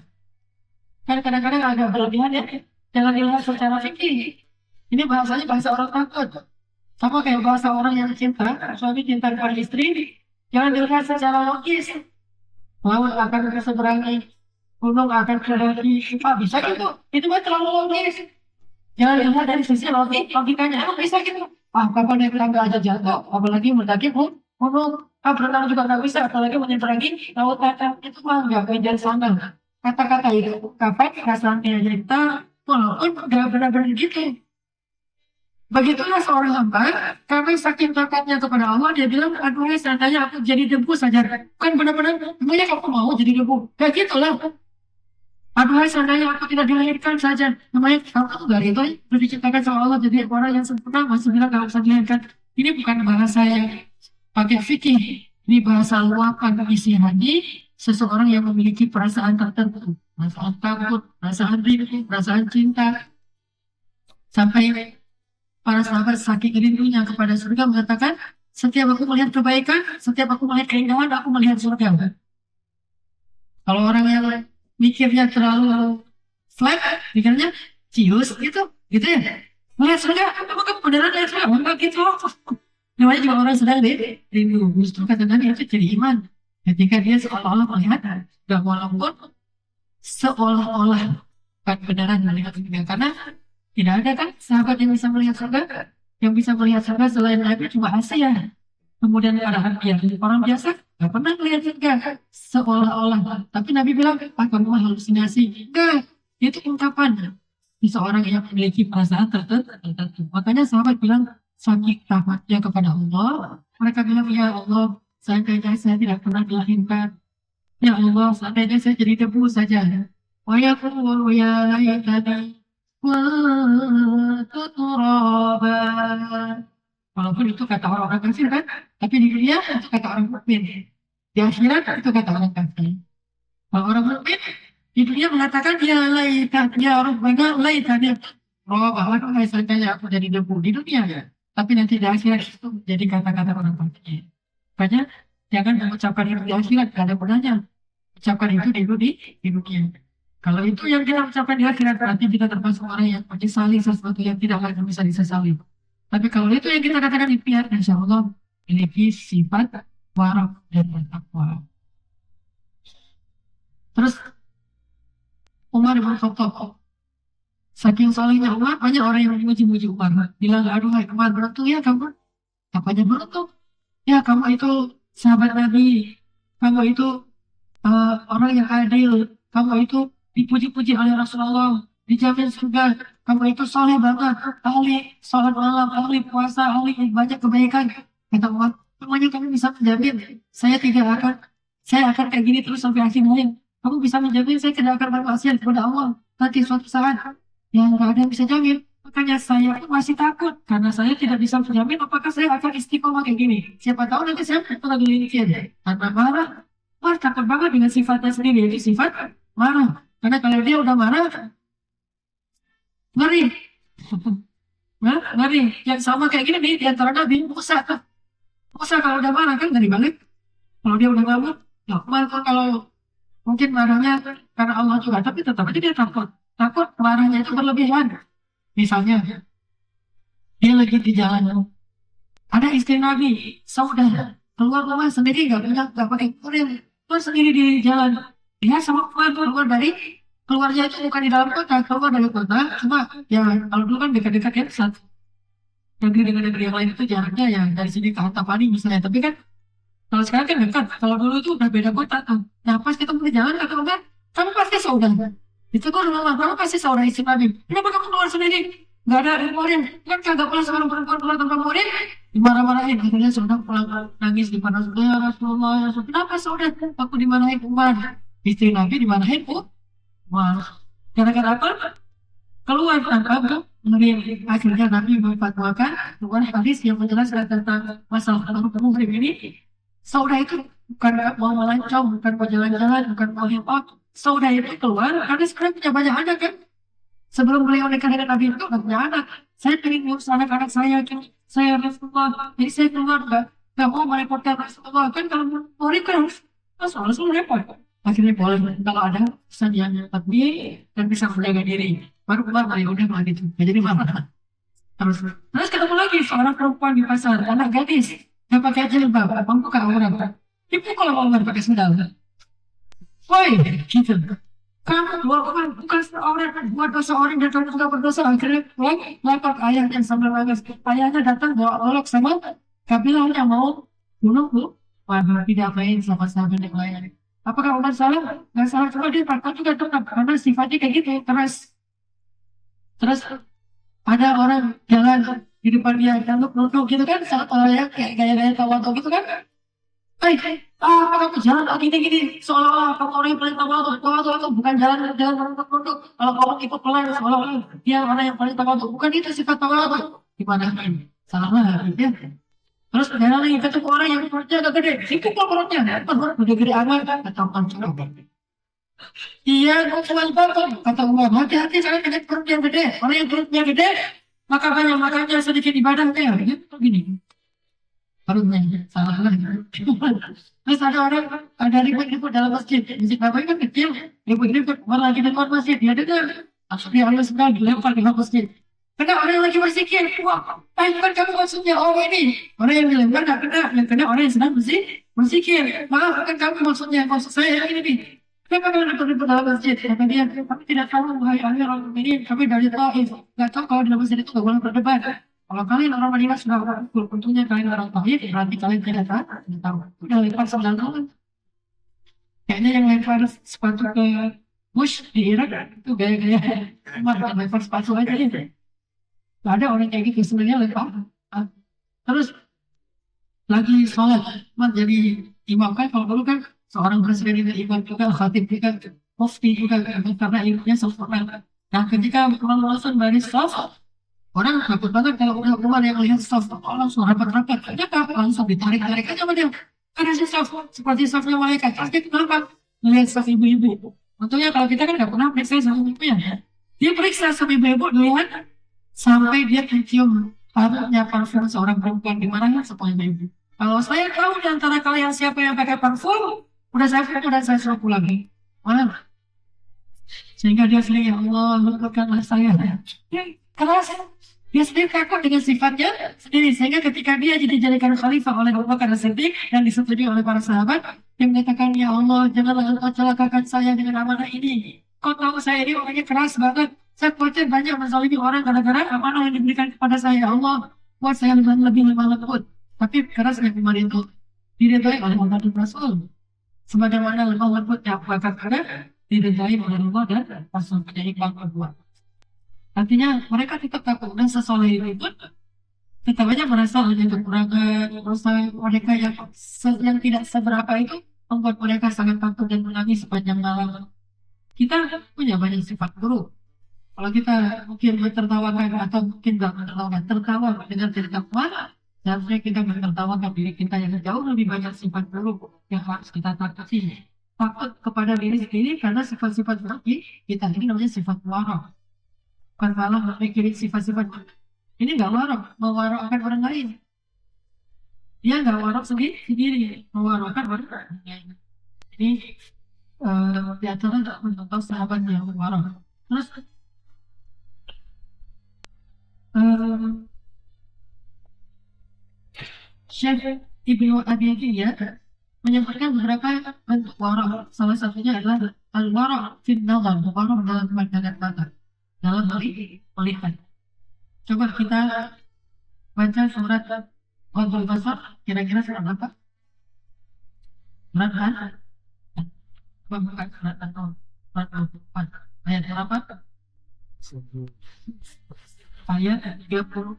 Kan kadang-kadang agak berlebihan ya. Jangan dilihat secara fikih. Ini bahasanya bahasa orang takut. Sama kayak bahasa orang yang cinta, suami cinta kepada istri, jangan dilihat secara logis. Laut akan berseberangi, gunung akan mendaki. Bisa gitu? Itu mah terlalu logis. Jangan dilihat dari sisi logikanya. Bisa gitu? Kapan naik tangga aja jatuh, apalagi mendaki gunung. Berenang juga nggak bisa, apalagi menyeberangi laut. Itu mah nggak bijaksana. Kata-kata itu, kapan rasanya cerita, walaupun nggak benar-benar gitu. Begitulah seorang hamba, karena saking takutnya kepada Allah, dia bilang, aduh, seandainya aku jadi debu saja. Kan benar-benar, namanya kamu mau jadi debu. Kayak gitulah. Aduh, seandainya aku tidak dilahirkan saja. Namanya kamu nggak itu, udah diciptakan sama Allah jadi orang yang sempurna, masih bilang nggak usah dilahirkan. Ini bukan bahasa yang pakai fikih. Ini bahasa luapan isi hati seseorang yang memiliki perasaan tertentu. Perasaan takut, perasaan rindu, perasaan cinta. Sampai para sahabat saking rindunya kepada surga mengatakan, setiap aku melihat kebaikan, setiap aku melihat keindahan, aku melihat surga. Kalau orang yang mikirnya terlalu flat, mikirnya cius gitu ya. Melihat surga, apakah beneran lihat surga? Enggak gitu. Namanya juga orang sedang rindu. Justru kata Nabi itu jadi iman. Ketika dia seolah-olah melihat, dan walaupun seolah-olah bukan beneran melihat surga, karena tidak ada kan sahabat yang bisa melihat surga? Yang bisa melihat surga selain Nabi cuma Asia. Kemudian para orang biasa nggak pernah melihat surga. Seolah-olah. Tapi Nabi bilang, kamu halusinasi. Enggak, itu ungkapan seseorang yang memiliki perasaan tertentu. Makanya sahabat bilang, saking takutnya kepada Allah. Mereka bilang, ya Allah, seandainya saya tidak pernah dilahirkan. Ya Allah, seandainya saya jadi debu saja. Wa yaqulu ya laitani turaba. Walaupun itu kata orang-orang kafir kan, tapi di dunia itu kata orang mukmin. Di akhirat itu kata orang kafir. Kalau orang mukmin di dunia mengatakan ya laitan, ya rabbana laitani turaba. Bahwa seandainya aku jadi debu di dunia ya. Tapi nanti di akhirat itu jadi kata-kata orang kafir. Makanya jangan mengucapkan itu di akhirat, gak ada gunanya. Ucapkan itu di dunia. Kalau itu yang kita ucapkan di akhirat, berarti kita termasuk orang yang menyesali sesuatu yang tidak akan bisa disesali. Tapi kalau itu yang kita katakan impian, insya Allah memiliki sifat warak dan bertakwa. Terus Umar bin Khattab. Saking solehnya Umar, banyak orang yang memuji-muji Umar. Bilang, aduh, hai Umar, beruntung ya kamu. Apanya beruntung? Ya, kamu itu sahabat Nabi. Kamu itu orang yang adil. Kamu itu dipuji-puji oleh Rasulullah. Dijamin surga. Kamu itu soleh banget. Ahli sholat malam, ahli puasa, ahli banyak kebaikan. Kata Umar, namanya kamu bisa menjamin. Saya akan kayak gini terus sampai akhir hayat. Kamu bisa menjamin saya tidak akan bermaksiat kepada Allah. Nanti suatu saat yang nggak ada yang bisa jamin. Makanya saya pun masih takut karena saya tidak bisa menjamin apakah saya akan istiqomah kayak gini. Siapa tahu nanti saya pernah dilihat karena marah. Wah, takut banget dengan sifatnya sendiri, yaitu sifat marah. Karena kalau dia udah marah, ngeri. Ngeri. Yang sama kayak gini nih, di antara Nabi Musa. Musa kalau udah marah kan ngeri banget. Kalau dia udah ngamuk, ya Umar kan kalau mungkin marahnya karena Allah juga, tapi tetap aja dia takut. Takut marahnya itu berlebihan. Misalnya, dia lagi di jalan. Ada istri Nabi, Saudah, keluar rumah sendiri, nggak pakai kurir, keluar sendiri di jalan. Dia sama keluar dari keluarnya itu bukan di dalam kota, keluar dari kota. Cuma ya kalau dulu kan dekat-dekat ya, satu negeri dengan negeri yang lain itu jaraknya ya dari sini ke Antapani misalnya. Tapi kan kalau sekarang kan dekat. Kalau dulu itu udah beda kota tuh. Nah pas kita di jalan kata Umar, kamu pasti Saudah. Itu kan rumah kamu pasti Saudah istri Nabi. Kenapa kamu keluar sendiri? Nggak ada murid, kan kagak pernah seorang perempuan keluar tanpa murid, dimarah-marahin, akhirnya sudah pulang nangis di mana sudah, ya Rasulullah, ya Rasulullah, kenapa sudah, aku dimarahin Umar, istri Nabi dimarahin Umar, gara-gara apa? Keluar tanpa murid, akhirnya Nabi memfatwakan, keluar hadis yang menjelaskan tentang masalah kamu murid ini, Saudah itu bukan mau melancong, bukan mau jalan-jalan, bukan mau hip-hop, Saudah itu keluar, karena sekarang punya banyak anak kan, sebelum beliau nikah dengan Nabi itu nggak punya anak. Saya pengen ngurus anak-anak saya kan. Saya Rasulullah. Jadi saya keluar nggak mau merepotkan Rasulullah. Kan kalau murid kan harus langsung repot. Akhirnya boleh kalau ada pesan yang lebih dan bisa menjaga diri. Baru keluar ya udah malah gitu. Nggak jadi marah. Terus ketemu lagi seorang perempuan di pasar, anak gadis yang pakai jilbab, membuka aurat. Dipukul sama Umar pakai sendal. Woi, gitu. Kamu bukan seorang, buat dosa orang dan kamu juga berdosa. Akhirnya lapor ayahnya sambil nangis. Ayahnya datang bawa olok sama kabilah yang mau bunuh Wah, tidak main sama sahabat yang lain. Apakah Umar salah? Nggak salah, cuma dia takut juga tetap karena sifatnya kayak gitu. Terus ada orang jalan di depan dia nunduk gitu kan, saat ya kayak gaya-gaya tawadhu gitu kan. Kamu jalan gini-gini seolah-olah kamu orang yang paling tawadhu itu bukan jalan nunduk. Kalau kamu ikut pelan seolah-olah dia orang yang paling tawadhu, bukan itu sifat tawadhu. Gimana ini? Salah lah ya. Terus jalan lagi ketemu orang yang perutnya agak gede, dipukul perutnya, gede-gede amat kan, katakan coba. Iya, gue jual bangkok, kata Umar. Hati-hati jangan dengan perut yang gede. Orang yang perutnya gede, makanya sedikit ibadah kayak gitu gini. Perutnya salah lah. Terus ada ribut-ribut dalam masjid. Masjid Nabawi kan kecil, ribut-ribut malah lagi di luar masjid. Dia dengar, langsung dia ambil sendal dilempar ke dalam masjid. Kena orang yang lagi berzikir. Wah, bukan kamu maksudnya. Oh ini orang yang dilempar nggak kena, yang kena orang yang sedang berzikir. Maaf, bukan kamu maksudnya. Maksud saya yang ini nih. Kenapa kalian ribut-ribut dalam masjid? Kata dia, kami tidak tahu, wahai orang ini, kami dari Taif. Nggak tahu kalau di dalam masjid itu nggak boleh berdebat. Kalau kalian orang Madinah sudah ukur, untungnya kalian orang Taif, berarti kalian tidak tahu. Udah lempar sandal tangan. Kayaknya yang lempar sepatu ke Bush di Irak itu gaya-gaya Umar lempar sepatu aja gitu. Gak ada orang kayak gitu sebenarnya lempar. Terus lagi sholat, Umar jadi imam kan kalau dulu kan seorang presiden itu imam juga, khatib juga, mufti juga karena ilmunya sempurna. Nah ketika melakukan baris saf, orang takut banget kalau udah Umar yang lihat saf, langsung rapat-rapat. Kenapa? Langsung ditarik-tarik aja sama dia. Karena si saf seperti safnya malaikat. Pasti kenapa? Melihat saf ibu-ibu. Untungnya kalau kita kan nggak pernah periksa sama ibunya. Dia periksa sama ibu-ibu dilihat sampai dia mencium parfumnya parfum seorang perempuan di mana semuanya ibu. Kalau saya tahu di antara kalian siapa yang pakai parfum, udah saya suruh pulang. Mana? Sehingga dia sendiri, ya Allah, luputkanlah saya. Karena dia sendiri takut dengan sifatnya sendiri. Sehingga ketika dia dijadikan khalifah oleh Abu Bakar As-Siddiq dan disetujui oleh para sahabat, yang menyatakan, ya Allah, janganlah engkau celakakan saya dengan amanah ini. kau tahu saya ini orangnya keras banget. Saya khawatir banyak menzalimi orang gara-gara amanah yang diberikan kepada saya. Ya Allah, buat saya lebih lemah lembut. Tapi keras yang kemarin itu diridhoi oleh Allah dan Rasul. Sebagaimana lemah lembutnya Abu Bakar karena diridhoi oleh Allah dan Rasul. Jadi bangga kedua. Artinya mereka tetap takut dan sesoleh itu pun tetap aja merasa hanya kekurangan, merasa mereka yang tidak seberapa itu membuat mereka sangat takut dan menangis sepanjang malam. Kita punya banyak sifat buruk. Kalau kita mungkin mentertawakan atau mungkin tidak mentertawakan, tertawa dengan tidak takwa, seharusnya kita mentertawakan diri kita yang jauh lebih banyak sifat buruk yang harus kita takuti. Takut kepada diri sendiri karena sifat-sifat buruk kita ini namanya sifat warok. Bukan malah memikirkan sifat-sifat ini nggak warok, mewarokkan orang lain. Dia nggak warok sendiri, mewarokkan orang lain. Ini di antara contoh sahabat yang warok. Terus Syekh Ibnu Abi Dunya menyebutkan beberapa bentuk warok. Salah satunya adalah al-warok fin nazar, warok dalam pandangan mata, dalam melihat. Coba kita baca surat Ghadul Basar, kira-kira surat apa? Surat kan? Coba buka surat atau surat Al-Quran. Ayat berapa? Ayat 30.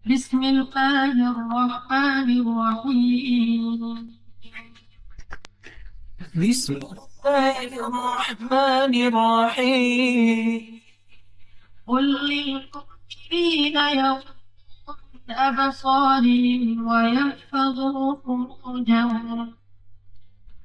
Bismillahirrahmanirrahim. Bismillahirrahmanirrahim. قل للمؤمنين يغضوا أبصارهم ويحفظوا فروجهم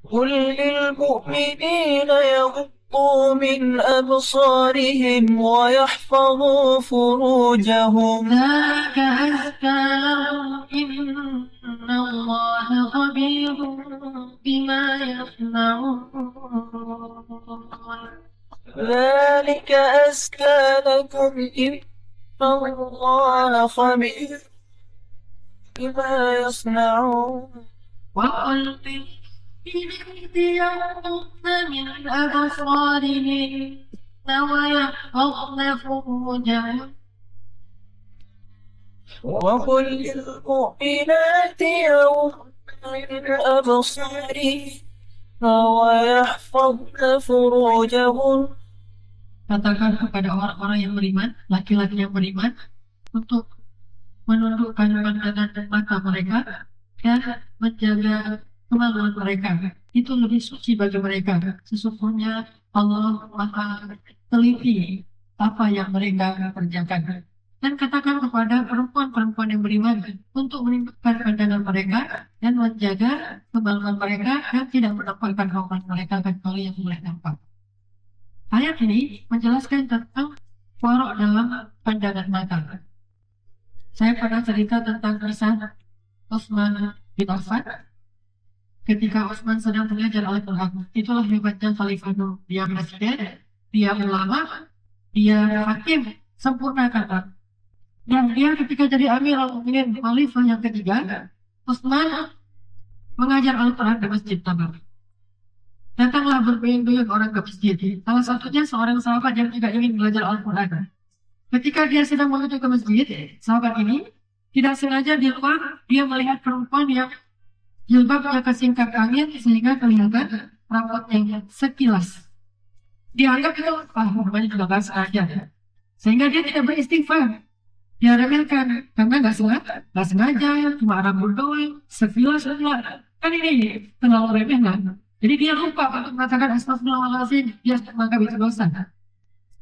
قل للمؤمنين يغضوا من أبصارهم ويحفظوا فروجهم ذلك أزكى لهم إن الله خبير بما يصنعون ذلك أزكى لكم إن الله خبير بما يصنعون وقل للمؤمنين يغضن من أبصارهن ويحفظن فروجهن وقل للمؤمنات يغضن من أبصارهن ويحفظن فروجهن. Katakan kepada orang-orang yang beriman, laki-laki yang beriman, untuk menundukkan pandangan mata mereka dan menjaga kemaluan mereka. Itu lebih suci bagi mereka. Sesungguhnya Allah Maha teliti apa yang mereka kerjakan. Dan katakan kepada perempuan-perempuan yang beriman untuk menundukkan pandangan mereka dan menjaga kemaluan mereka dan tidak menampakkan aurat mereka kecuali yang boleh nampak. Ayat ini menjelaskan tentang warok dalam pandangan mata. Saya pernah cerita tentang kisah Utsman bin Affan. Ketika Utsman sedang belajar Al-Quran, itulah hebatnya Khalifah Nur. Dia presiden, dia ulama, dia hakim, sempurna kata. Dan dia ketika jadi Amirul Mukminin Khalifah yang ketiga, Utsman mengajar Al-Quran di Masjid Nabawi. Datanglah berbayang-bayang orang ke masjid. Salah satunya seorang sahabat yang juga ingin belajar Al-Quran. Ketika dia sedang menuju ke masjid, sahabat ini tidak sengaja di luar dia melihat perempuan yang jilbabnya kesingkap angin sehingga kelihatan rambutnya sekilas. Dia anggap itu namanya juga nggak sengaja. Sehingga dia tidak beristighfar. Dia remehkan karena nggak sengaja, cuma rambut doang, sekilas aja. Kan ini terlalu remeh kan? Jadi dia lupa untuk mengatakan astagfirullahaladzim, dia menganggap itu dosa.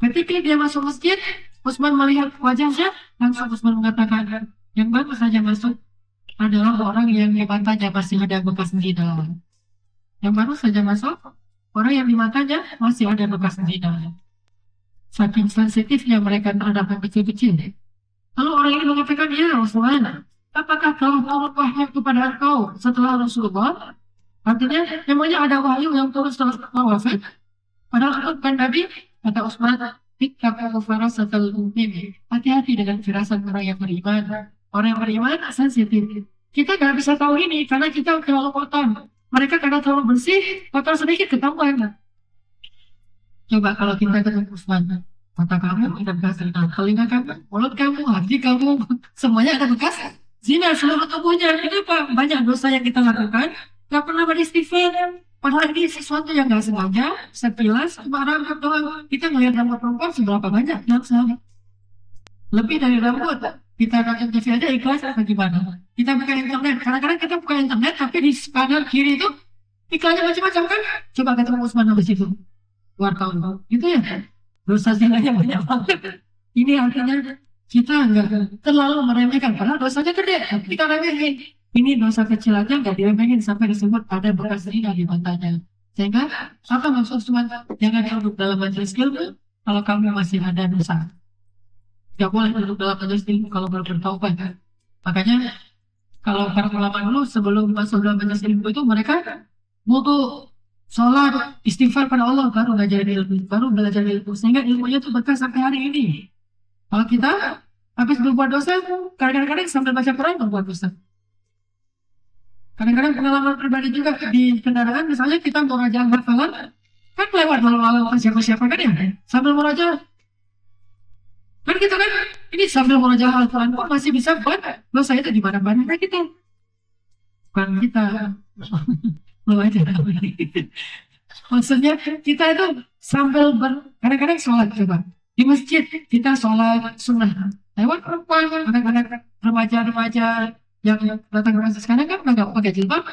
Ketika dia masuk masjid, Utsman melihat wajahnya, langsung Utsman mengatakan, yang baru saja masuk adalah orang yang di matanya masih ada bekas zina. Yang baru saja masuk, orang yang di matanya masih ada bekas zina. Saking sensitifnya mereka terhadap yang kecil-kecil. Lalu orang ini mengatakan, ya Utsman, apakah kau mau wahyu kepada engkau setelah Rasulullah? Artinya, memangnya ada wahyu yang turun setelah wafat? Padahal itu kan Nabi, kata Utsman, ittaqu farasatal mu'min. Hati-hati dengan firasat orang yang beriman. Orang yang beriman sensitif. Kita nggak bisa tahu ini karena kita terlalu kotor. Mereka karena terlalu bersih, kotor sedikit ketahuan. Coba kalau kita ketemu Usman, mata kamu ada bekas zina, telinga kamu, mulut kamu, hati kamu, semuanya ada bekas zina seluruh tubuhnya. Kenapa? Banyak dosa yang kita lakukan, nggak pernah beristighfar. Padahal ini sesuatu yang nggak sengaja, sekilas, cuma rambut doang. Kita ngelihat rambut perempuan seberapa banyak, yang sehari. Lebih dari rambut. Kita nonton TV aja ikhlas apa gimana? Kita buka internet, kadang-kadang kita buka internet, tapi di kanan kiri itu iklannya macam-macam kan? Coba ketemu Usman habis itu. Wartawan itu ya dosa zinanya banyak banget. Ini artinya kita nggak terlalu meremehkan, padahal dosanya gede, kita remehin. Ini dosa kecil aja nggak diremehin sampai disebut ada bekas zina di matanya. Sehingga apa maksud Usman? Jangan duduk dalam majelis ilmu kalau kamu masih ada dosa. Nggak boleh duduk dalam majelis ilmu kalau baru bertaubat. Makanya kalau para ulama dulu sebelum masuk dalam majelis ilmu itu mereka butuh sholat, istighfar pada Allah, baru belajar ilmu, baru belajar ilmu, sehingga ilmunya itu berkah sampai hari ini. Kalau kita habis berbuat dosa, kadang-kadang sambil baca Quran berbuat dosa. Kadang-kadang pengalaman pribadi juga di kendaraan, misalnya kita mau raja hafalan, kan lewat malam-malam siapa-siapa kan ya, sambil mau raja, kan kita kan, ini sambil mau raja hafalan pun masih bisa buat dosa itu di mana-mana kita. Bukan kita. Maksudnya kita itu sambil kadang-kadang sholat coba di masjid kita sholat sunnah lewat perempuan, kadang-kadang remaja-remaja yang datang ke masjid sekarang kan nggak pakai jilbab,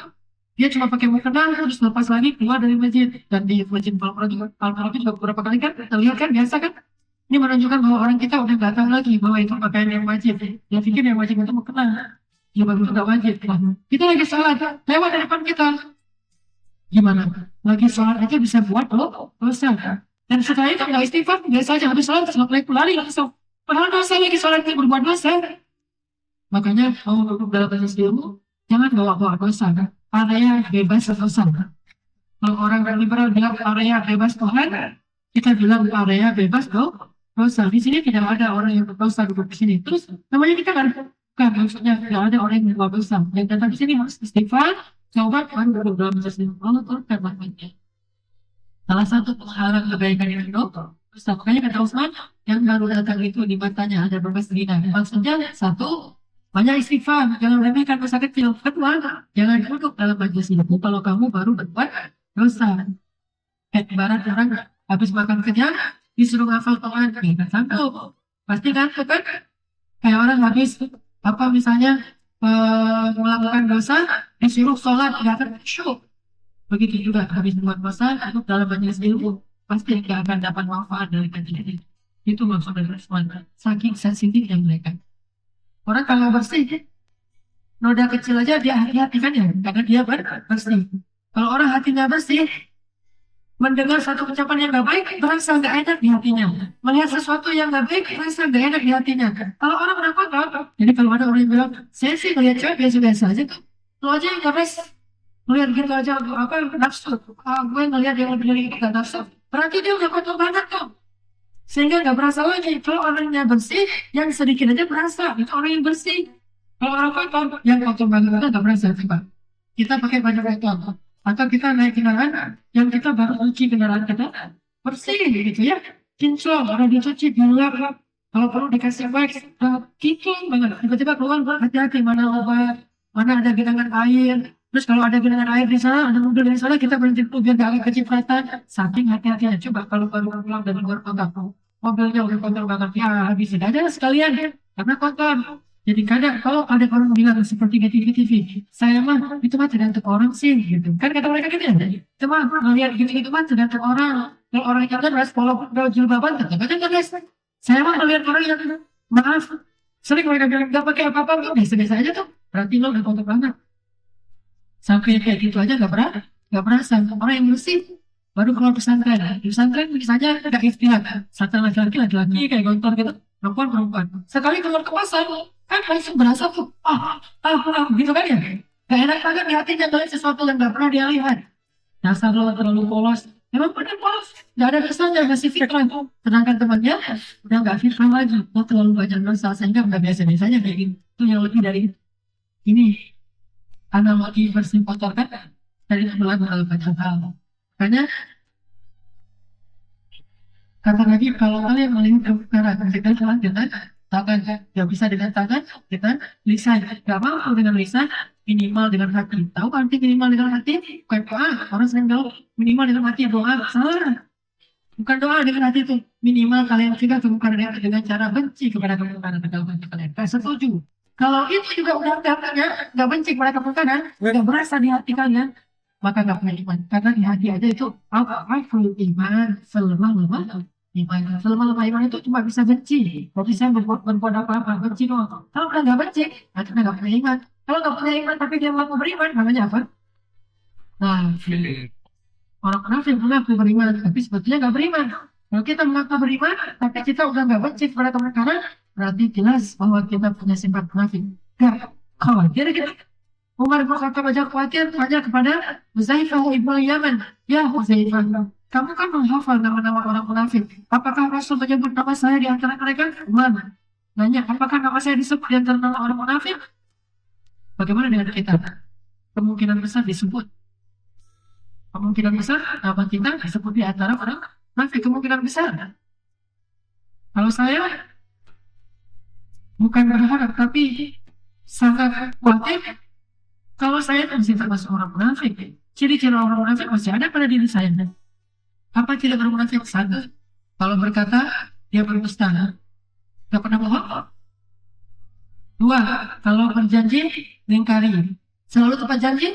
dia cuma pakai mukena terus lepas lagi keluar dari masjid. Dan di masjid Al-Murabbi juga beberapa kali kan terlihat kan biasa kan, ini menunjukkan bahwa orang kita udah nggak tahu lagi bahwa itu pakaian yang wajib. Dia pikir yang wajib itu mukena, jilbab itu nggak wajib. Kita lagi sholat lewat di depan kita, gimana? Lagi sholat aja bisa buat dosa. Dan setelah itu nggak istighfar, biasa aja habis sholat terus lari langsung. Padahal dosa lagi sholat itu berbuat dosa. Makanya mau duduk dalam majelis ilmu, jangan bawa dosa. Area bebas dosa. Kalau orang liberal bilang area bebas Tuhan, kita bilang area bebas dosa. Di sini tidak ada orang yang berdosa duduk di sini. Terus namanya kita kan maksudnya tidak ada orang yang berbuat dosa. Yang datang di sini harus istighfar. Coba kan duduk dalam majelis ilmu, Allah turunkan rahmatnya. Salah satu penghalang kebaikan yang dosa. Makanya kata Usman, yang baru datang itu di matanya ada bekas zina. Maksudnya satu, banyak istighfar, jangan remehkan dosa kecil. Kedua, jangan duduk dalam majelis ilmu kalau kamu baru berbuat dosa. Ibarat orang habis makan kenyang disuruh ngafal Quran, nggak sanggup. Pasti kan, kan? Kayak orang habis misalnya melakukan dosa disuruh sholat nggak akan khusyuk. Begitu juga habis membuat dosa duduk dalam majelis ilmu pasti nggak akan dapat manfaat dari kajian. Itu maksud dari Usman, saking sensitifnya mereka. Orang kalau bersih noda kecil aja dia hati-hati kan ya, karena dia bersih. Kalau orang hatinya bersih, mendengar satu ucapan yang nggak baik berasa nggak enak di hatinya, melihat sesuatu yang nggak baik berasa nggak enak di hatinya. Kalau orang berapa, jadi kalau ada orang yang bilang saya sih melihat cewek biasa-biasa aja tuh, lo aja yang nggak melihat gitu aja nafsu, gue ngelihat yang lebih dari kita nafsu, berarti dia udah kotor banget tuh, sehingga nggak berasa lagi. Kalau orangnya bersih, yang sedikit aja berasa itu orang yang bersih. Kalau orang kotor, yang kotor banget nggak berasa. Coba kita pakai baju kotor atau kita naik kendaraan yang kita baru cuci kendaraan kita bersih gitu ya, kinclong, orang dicuci gelap, kalau perlu dikasih wax, kinclong banget. Tiba-tiba keluar, hati-hati mana obat, mana ada genangan air. Terus kalau ada genangan air di sana, ada mobil di sana, kita berhenti dulu biar gak kecipratan. Saking hati-hatinya. Coba kalau baru pulang dari luar kota, mobilnya udah kotor banget, ya habisin aja sekalian karena kotor. Jadi kadang kalau ada orang bilang seperti di TV, saya mah itu mah tergantung orang sih gitu. Kan kata mereka gitu ya. Cuma ngelihat gitu-gitu mah tergantung orang. Kalau orang yang keras, kalau jilbaban tergantung keras. Saya mah ngelihat orang yang maaf, sering mereka bilang gak pakai apa-apa, biasa-biasa aja tuh. Berarti lo udah kotor banget. Sampai kayak gitu aja gak berasa. Orang yang bersih baru keluar pesantren. Di pesantren misalnya ada ikhtilat, satu laki-laki kayak gontor gitu, perempuan. Sekali keluar ke pasar, kan langsung berasa tuh, gitu kan ya. Gak enak banget di hatinya ngeliat sesuatu yang gak pernah dia lihat. Dasar lo terlalu polos. Emang bener polos, gak ada kesannya, masih fitrah. Sedangkan temannya udah gak fitrah lagi, lo terlalu banyak dosa sehingga udah biasa-biasanya kayak gitu. Itu yang lebih dari ini. Analogi bersih kotor kan, dari melakukan banyak hal. Makanya kata lagi kalau kalian melihat kemungkaran kita jalan dengan tangan, nggak bisa dengan tangan, dengan lisan, nggak mampu dengan lisan, minimal dengan hati. Tahu arti minimal dengan hati? Bukan doa. Orang sering tahu minimal dengan hati doa. Salah. Bukan doa dengan hati itu. Minimal kalian cegah kemungkaran itu dengan cara benci kepada kemungkaran dalam hati kalian. Saya setuju. Kalau itu juga udah nggak benci kepada kemungkaran, nggak berasa di hati kalian, maka nggak punya iman. Karena di hati aja itu apa iman selemah-lemah iman. Selemah-lemah iman itu cuma bisa benci. Kalau bisa berbuat apa-apa, benci doang. Kalau udah nggak benci, artinya nggak punya iman. Kalau nggak punya iman tapi dia mengaku beriman, namanya apa? Nah, orang munafik mengaku beriman, tapi sebetulnya nggak beriman. Kalau kita mengaku beriman, tapi kita udah nggak benci kepada kemungkaran, berarti jelas bahwa kita punya sifat munafik. Gak khawatir kita. Umar bin Khattab aja khawatir tanya kepada Huzaifah ibnu Yaman. Ya Huzaifah, kamu kan menghafal nama-nama orang munafik. Apakah Rasul menyebut nama saya di antara mereka? Bukan. Nanya, apakah nama saya disebut di antara nama orang munafik? Bagaimana dengan kita? Kemungkinan besar disebut. Kemungkinan besar nama kita disebut di antara orang munafik. Kemungkinan besar. Kalau saya bukan berharap, tapi sangat khawatir kalau saya masih termasuk orang munafik. Ciri-ciri orang munafik masih ada pada diri saya. Apa ciri orang munafik? Satu, kalau berkata dia berdusta, nggak pernah bohong. Dua, kalau berjanji mengingkari, selalu tepat janji,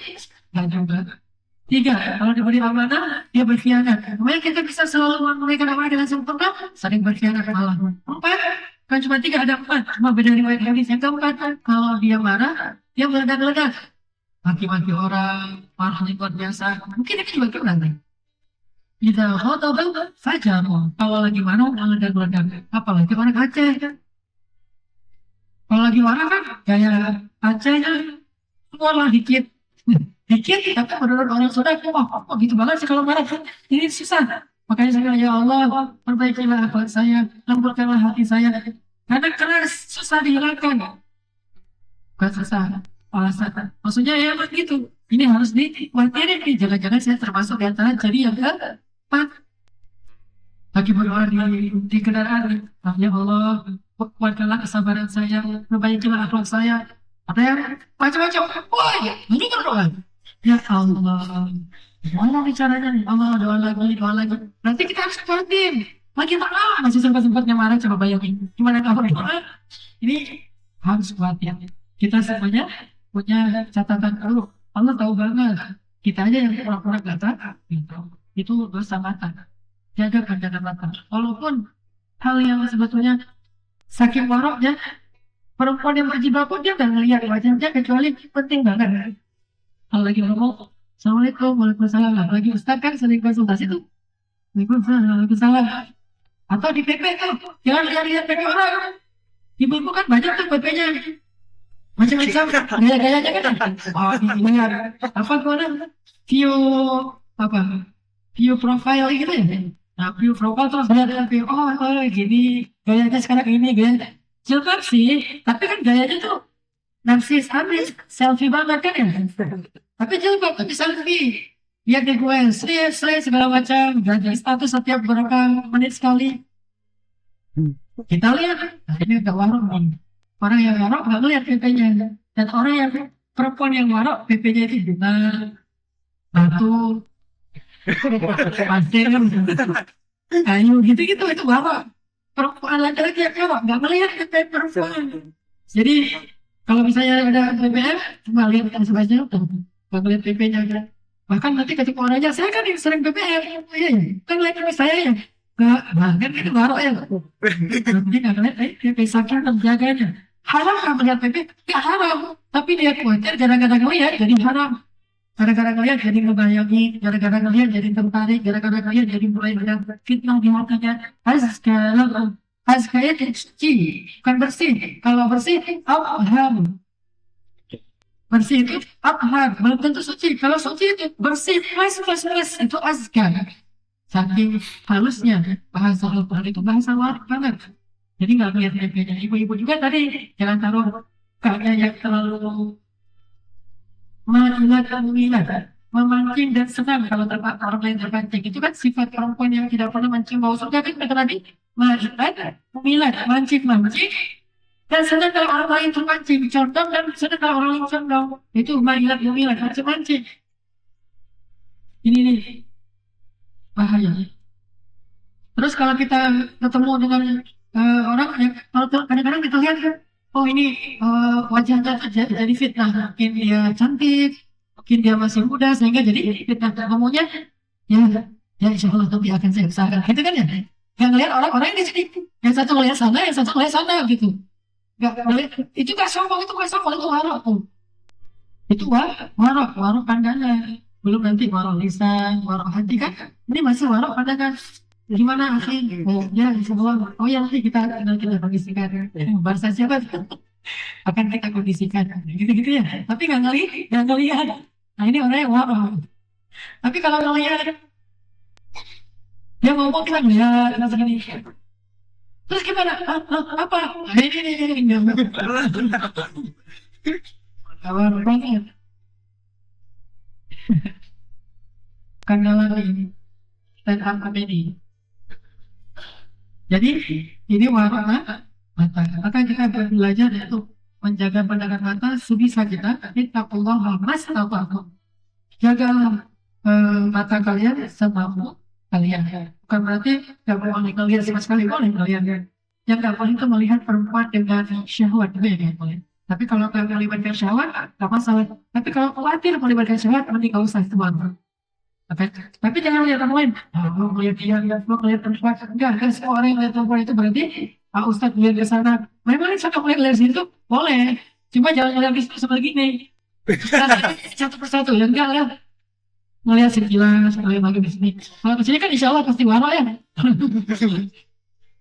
nggak juga. Tiga, kalau diberi amanah dia berkhianat. Kemudian kita bisa selalu menunaikan amanah dengan sempurna, sering berkhianat malah. Empat, kan cuma tiga, ada empat, cuma beda riwayat hadis. Yang keempat, kalau dia marah, dia meledak-ledak. Maki-maki orang, marah luar biasa. Mungkin itu juga pernah nih. Kita khotobah saja. Kalau lagi marah, meledak-ledak. Apalagi orang Aceh. Kalau lagi marah kan, kayak Acehnya, keluarlah dikit. Dikit, tapi menurut orang sudah, kok gitu banget sih kalau marah. Ini susah. Makanya saya, ya Allah, perbaikilah akhlak saya, lembutkanlah hati saya. Karena keras, susah dihilangkan. Bukan susah. Alasan. Maksudnya ya begitu. Ini harus dikhawatirin nih. Jangan-jangan saya termasuk di antara jadi yang keempat. Lagi berdoa di kendaraan. Ya Allah, kuatkanlah kesabaran saya, perbaikilah akhlak saya. Ada yang macam-macam. Wah, ini berdoa. Ya Allah, gimana nih caranya nih? Allah, doa lagi, doa lagi. Nanti kita harus kuatin. Lagi tak masih sempat-sempatnya marah. Coba bayangin. Gimana kamu berdoa? Ini harus kuatin. Kita semuanya punya catatan dulu. Allah tahu banget. Kita aja yang pura-pura gak tahu. Gitu. Itu dosa mata. Jaga pandangan mata. Walaupun hal yang sebetulnya saking waroknya, perempuan yang berjilbab pun dia gak ngelihat wajahnya, kecuali penting banget. Kalau lagi ngomong, Assalamualaikum, Waalaikumsalam. Lagi Ustaz kan sering konsultasi tuh. Waalaikumsalam. Atau di PP tuh, jangan lihat-lihat PP orang. Ibu-ibu kan banyak tuh PP-nya. Macam-macam, gaya-gayanya kan. Oh, ini apa kemana? View profile gitu ya. Nah, view profile terus lihat view. Oh, gini, gayanya sekarang ini, gaya. Jilbab sih, tapi kan gayanya tuh narsis habis, selfie banget kan ya. Tapi jilbab, tapi selfie. Lihat di gue, slay segala macam, ganti status setiap beberapa menit sekali. Kita lihat, nah ini udah warung nih. Orang yang warok nggak ngeliat PP-nya. Dan orang yang perempuan yang warok, PP-nya itu bunga, batu, pasir, kayu, gitu-gitu, itu warok. Perempuan laki-laki yang warok nggak melihat PP perempuan. Jadi kalau misalnya ada BBM, cuma lihat yang sebagainya, nggak ngeliat PP-nya aja. Bahkan nanti ketika orangnya, saya kan yang sering BBM, kan lihat PP saya ya. Nggak, bahkan itu warok ya. Nanti nggak ngeliat PP saking terjaganya. Haram kan melihat PP? Nggak haram. Tapi dia khawatir gara-gara ngelihat jadi haram. Gara-gara ngelihat jadi ngebayangin, gara-gara ngelihat jadi tertarik, gara-gara ngelihat jadi mulai ada fitnah di hatinya. Azkaya jadi suci, bukan bersih. Kalau bersih, abham. Bersih itu abham, belum tentu suci. Kalau suci itu bersih, plus, itu azkar. Saking halusnya bahasa Al-Quran itu bahasa warak banget. Jadi nggak ngeliat PP-nya. Ibu-ibu juga tadi jangan taruh kakaknya yang terlalu mengingatkan memancing dan senang kalau orang lain terpancing. Itu kan sifat perempuan yang tidak pernah mancing bau surga kan kata Nabi, majilat, mumilat, mancing, dan senang kalau orang lain terpancing, condong dan senang kalau orang lain condong. Itu majilat, mumilat, mancing. Ini nih bahaya. Terus kalau kita ketemu dengan orang yang kadang-kadang kita lihat kan, oh ini wajahnya jadi fitnah, mungkin dia cantik, mungkin dia masih muda sehingga jadi fitnah. Ngomongnya ya insya Allah nanti akan saya usahakan. Gitu kan ya? Yang ngelihat orang-orang di sini, yang satu ngelihat sana, yang satu ngelihat sana gitu. Gak ngelihat, itu gak sombong, itu warok tuh. Itu warok pandangan. Belum nanti warok lisan, warok hati kan? Ini masih warok pandangan. Gimana sih? Ya, insya Allah. Oh ya nanti kita kondisikan. Bahasa siapa? Akan kita kondisikan. Gitu-gitu ya. Tapi nggak ngelihat. Nah ini orangnya warok. Tapi kalau ngelihat, dia ngomong kita ngelihat, terus gimana? Apa? Nah, ini. Kawan banget. Kandalan ini stand up comedy. Jadi ini warna mata. Maka kita belajar untuk menjaga pandangan mata sebisa kita. Ittaqullah mastata'tum. Jagalah mata kalian semampu kalian. Bukan berarti nggak boleh ngelihat sama sekali, boleh ngelihat. Yang nggak boleh itu melihat perempuan dengan syahwat, itu yang boleh. Tapi kalau nggak melibatkan syahwat, nggak masalah. Tapi kalau khawatir melibatkan syahwat, mending nggak usah itu bang. Tapi jangan lihat orang lain. Mau melihat dia, mau melihat perempuan. Enggak, semua orang yang melihat perempuan itu berarti Pak Ustadz melihat ke sana. Memang saya melihat situ boleh. Cuma jangan melihat seperti gini. Satu persatu ya enggak lah. Melihat sekilas, melihat lagi di sini. Kalau ke sini kan insya Allah pasti warok ya.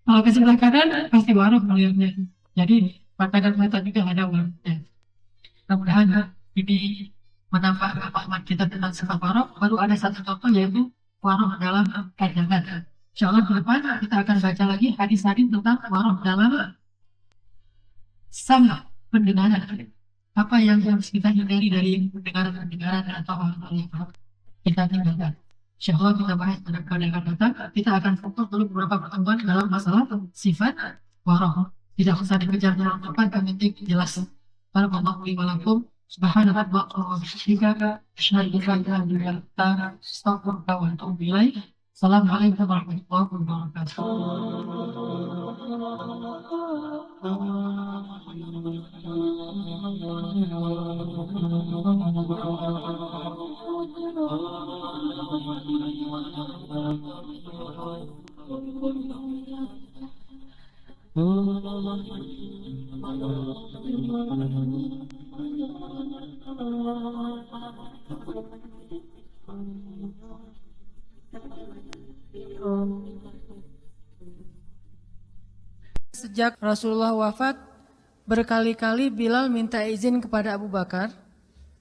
Kalau ke sebelah kanan pasti warok melihatnya. Jadi pandangan mata juga ada waroknya. Mudah-mudahan ini menambah pemahaman kita tentang sifat warok. Baru ada satu contoh yaitu warok dalam pandangan. Insya Allah ke depan kita akan baca lagi hadis-hadis tentang warok dalam sama pendengaran. Apa yang harus kita hindari dari pendengaran atau hal-hal yang kita tinggalkan. Insya Allah kita bahas pada datang. Kita akan fokus dulu beberapa pertemuan dalam masalah sifat warok. Tidak usah dikejar dalam tempat, yang penting jelas. Barakallahu wa lakum. Subhanallah wa bihamdika asyhadu an la ilaha illa anta astaghfiruka wa atubu ilaik. Assalamualaikum warahmatullahi Sejak Rasulullah wafat, berkali-kali Bilal minta izin kepada Abu Bakar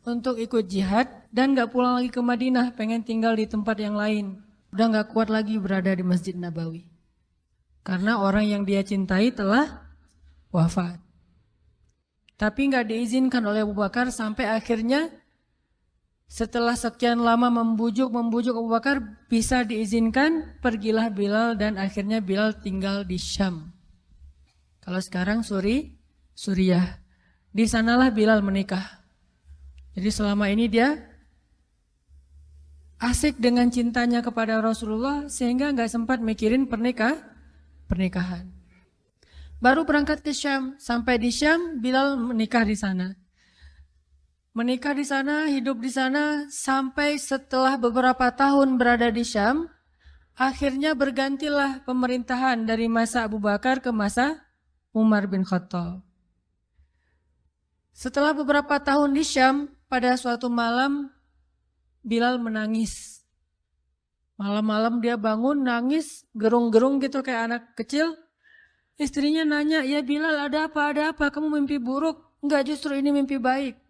untuk ikut jihad dan gak pulang lagi ke Madinah, pengen tinggal di tempat yang lain. Udah gak kuat lagi berada di Masjid Nabawi. Karena orang yang dia cintai telah wafat. Tapi gak diizinkan oleh Abu Bakar sampai akhirnya setelah sekian lama membujuk Abu Bakar bisa diizinkan, pergilah Bilal dan akhirnya Bilal tinggal di Syam. Kalau sekarang Suriah. Di sanalah Bilal menikah. Jadi selama ini dia asik dengan cintanya kepada Rasulullah sehingga nggak sempat mikirin pernikahan. Baru berangkat ke Syam, sampai di Syam Bilal menikah di sana. Menikah di sana, hidup di sana sampai setelah beberapa tahun berada di Syam, akhirnya bergantilah pemerintahan dari masa Abu Bakar ke masa Umar bin Khattab. Setelah beberapa tahun di Syam, pada suatu malam Bilal menangis. Malam-malam dia bangun nangis, gerung-gerung gitu kayak anak kecil. Istrinya nanya, "Ya Bilal, ada apa? Kamu mimpi buruk?" "Enggak, justru ini mimpi baik."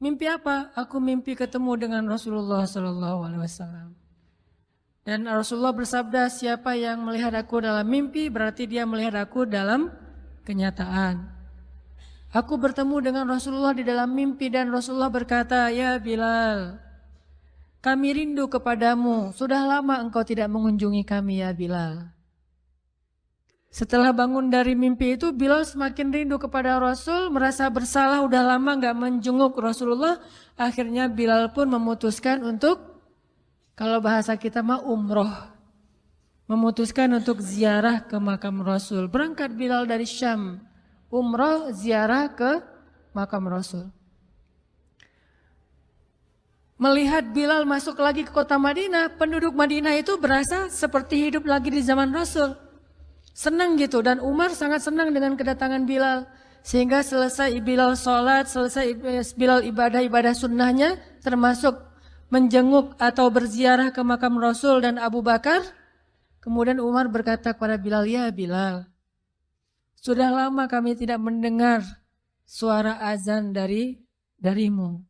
"Mimpi apa?" "Aku mimpi ketemu dengan Rasulullah SAW." Dan Rasulullah bersabda, "Siapa yang melihat aku dalam mimpi berarti dia melihat aku dalam kenyataan." Aku bertemu dengan Rasulullah di dalam mimpi dan Rasulullah berkata, "Ya Bilal, kami rindu kepadamu. Sudah lama engkau tidak mengunjungi kami ya Bilal. Setelah bangun dari mimpi itu, Bilal semakin rindu kepada Rasul, merasa bersalah udah lama gak menjenguk Rasulullah. Akhirnya Bilal pun memutuskan untuk, kalau bahasa kita mah umroh. Memutuskan untuk ziarah ke makam Rasul. Berangkat Bilal dari Syam, umroh ziarah ke makam Rasul. Melihat Bilal masuk lagi ke kota Madinah, penduduk Madinah itu berasa seperti hidup lagi di zaman Rasul. Senang gitu, dan Umar sangat senang dengan kedatangan Bilal. Sehingga selesai Bilal sholat, selesai Bilal ibadah sunnahnya, termasuk menjenguk atau berziarah ke makam Rasul dan Abu Bakar. Kemudian Umar berkata kepada Bilal, ya Bilal, sudah lama kami tidak mendengar suara azan darimu.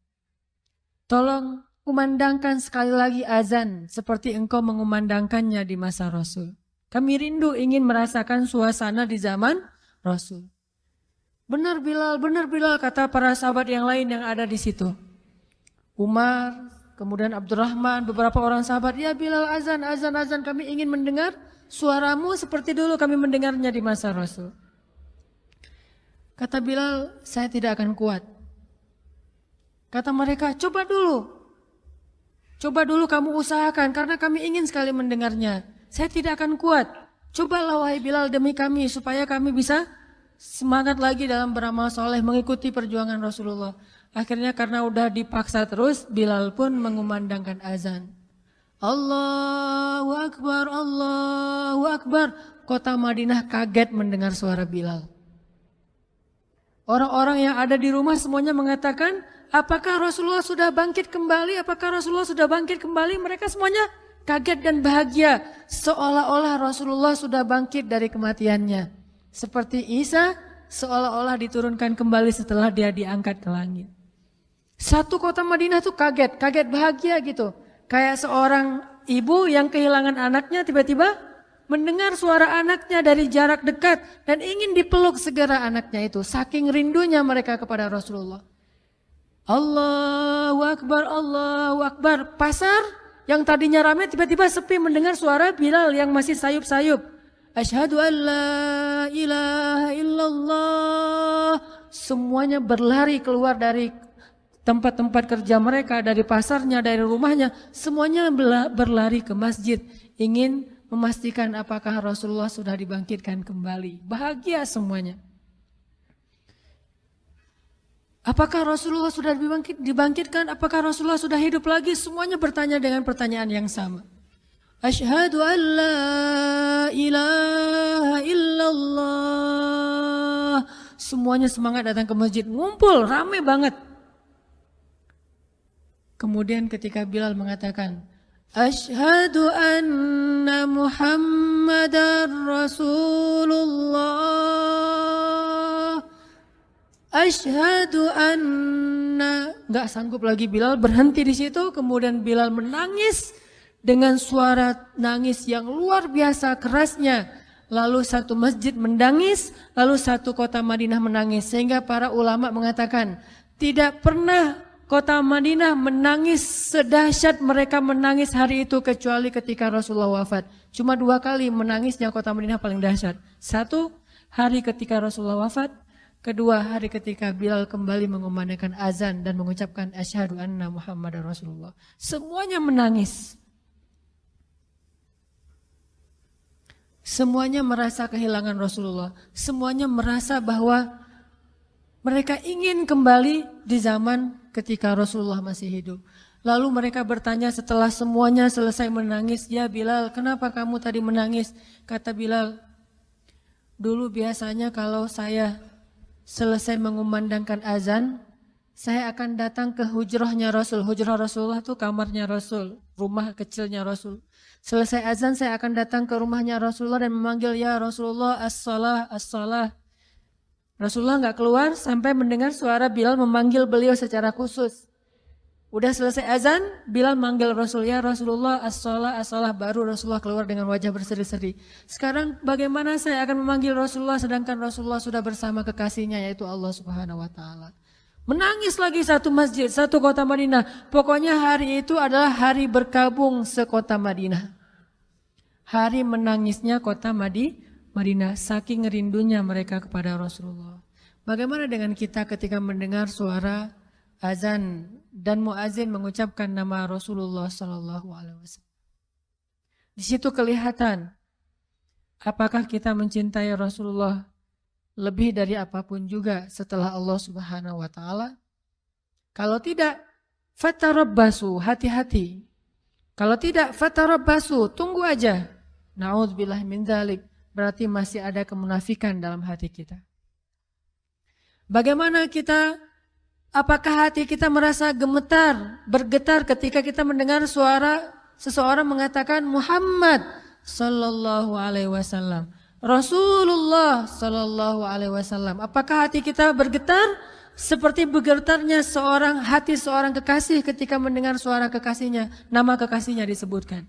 Tolong kumandangkan sekali lagi azan seperti engkau mengumandangkannya di masa Rasul. Kami rindu ingin merasakan suasana di zaman Rasul. Benar Bilal, kata para sahabat yang lain yang ada di situ. Umar, kemudian Abdurrahman, beberapa orang sahabat, ya Bilal azan, kami ingin mendengar suaramu seperti dulu kami mendengarnya di masa Rasul. Kata Bilal, saya tidak akan kuat. Kata mereka, coba dulu kamu usahakan karena kami ingin sekali mendengarnya. Saya tidak akan kuat. Cobalah wahai Bilal demi kami supaya kami bisa semangat lagi dalam beramal soleh mengikuti perjuangan Rasulullah. Akhirnya karena udah dipaksa terus, Bilal pun mengumandangkan azan. Allahu Akbar, Allahu Akbar. Kota Madinah kaget mendengar suara Bilal. Orang-orang yang ada di rumah semuanya mengatakan, apakah Rasulullah sudah bangkit kembali? Apakah Rasulullah sudah bangkit kembali? Mereka semuanya kaget dan bahagia, seolah-olah Rasulullah sudah bangkit dari kematiannya. Seperti Isa seolah-olah diturunkan kembali setelah dia diangkat ke langit. Satu kota Madinah tuh kaget bahagia gitu. Kayak seorang ibu yang kehilangan anaknya tiba-tiba mendengar suara anaknya dari jarak dekat dan ingin dipeluk segera anaknya itu. Saking rindunya mereka kepada Rasulullah. Allahu Akbar, Allahu Akbar. Pasar yang tadinya ramai tiba-tiba sepi mendengar suara Bilal yang masih sayup-sayup. Asyhadu an la ilaha illallah. Semuanya berlari keluar dari tempat-tempat kerja mereka, dari pasarnya, dari rumahnya. Semuanya berlari ke masjid. Ingin memastikan apakah Rasulullah sudah dibangkitkan kembali. Bahagia semuanya. Apakah Rasulullah sudah dibangkitkan? Apakah Rasulullah sudah hidup lagi? Semuanya bertanya dengan pertanyaan yang sama. Asyhadu an la ilaha illallah. Semuanya semangat datang ke masjid, ngumpul, rame banget. Kemudian ketika Bilal mengatakan, Asyhadu anna Muhammadar Rasulullah. Asyhadu anna, nggak sanggup lagi Bilal berhenti di situ. Kemudian Bilal menangis dengan suara nangis yang luar biasa kerasnya. Lalu satu masjid menangis, lalu satu kota Madinah menangis. Sehingga para ulama mengatakan tidak pernah kota Madinah menangis sedahsyat mereka menangis hari itu kecuali ketika Rasulullah wafat. Cuma 2 kali menangisnya kota Madinah paling dahsyat. Satu hari ketika Rasulullah wafat. Kedua hari ketika Bilal kembali mengumandangkan azan dan mengucapkan asyhadu anna Muhammadar Rasulullah. Semuanya menangis. Semuanya merasa kehilangan Rasulullah. Semuanya merasa bahwa mereka ingin kembali di zaman ketika Rasulullah masih hidup. Lalu mereka bertanya setelah semuanya selesai menangis, ya Bilal, kenapa kamu tadi menangis? Kata Bilal, dulu biasanya kalau saya selesai mengumandangkan azan, saya akan datang ke hujrahnya Rasul. Hujrah Rasulullah itu kamarnya Rasul, rumah kecilnya Rasul. Selesai azan saya akan datang ke rumahnya Rasulullah dan memanggil, ya Rasulullah as-salah, as-salah. Rasulullah nggak keluar sampai mendengar suara Bilal memanggil beliau secara khusus. Udah selesai azan, Bilal manggil Rasul, ya Rasulullah as-salah, as-salah. Baru Rasulullah keluar dengan wajah berseri-seri. Sekarang bagaimana saya akan memanggil Rasulullah sedangkan Rasulullah sudah bersama kekasihnya yaitu Allah Subhanahu wa taala. Menangis lagi satu masjid, satu kota Madinah. Pokoknya hari itu adalah hari berkabung sekota Madinah. Hari menangisnya kota Madinah, saking rindunya mereka kepada Rasulullah. Bagaimana dengan kita ketika mendengar suara azan dan muazin mengucapkan nama Rasulullah Sallallahu Alaihi Wasallam? Di situ kelihatan apakah kita mencintai Rasulullah lebih dari apapun juga setelah Allah Subhanahu wa taala. Kalau tidak, fatarabbasu, hati-hati. Kalau tidak, fatarabbasu, tunggu aja. Na'udzubillah min dzalik, berarti masih ada kemunafikan dalam hati kita. Bagaimana kita, apakah hati kita merasa gemetar, bergetar ketika kita mendengar suara seseorang mengatakan Muhammad sallallahu alaihi wasallam, Rasulullah sallallahu alaihi wasallam? Apakah hati kita bergetar seperti bergetarnya hati seorang kekasih ketika mendengar suara kekasihnya, nama kekasihnya disebutkan?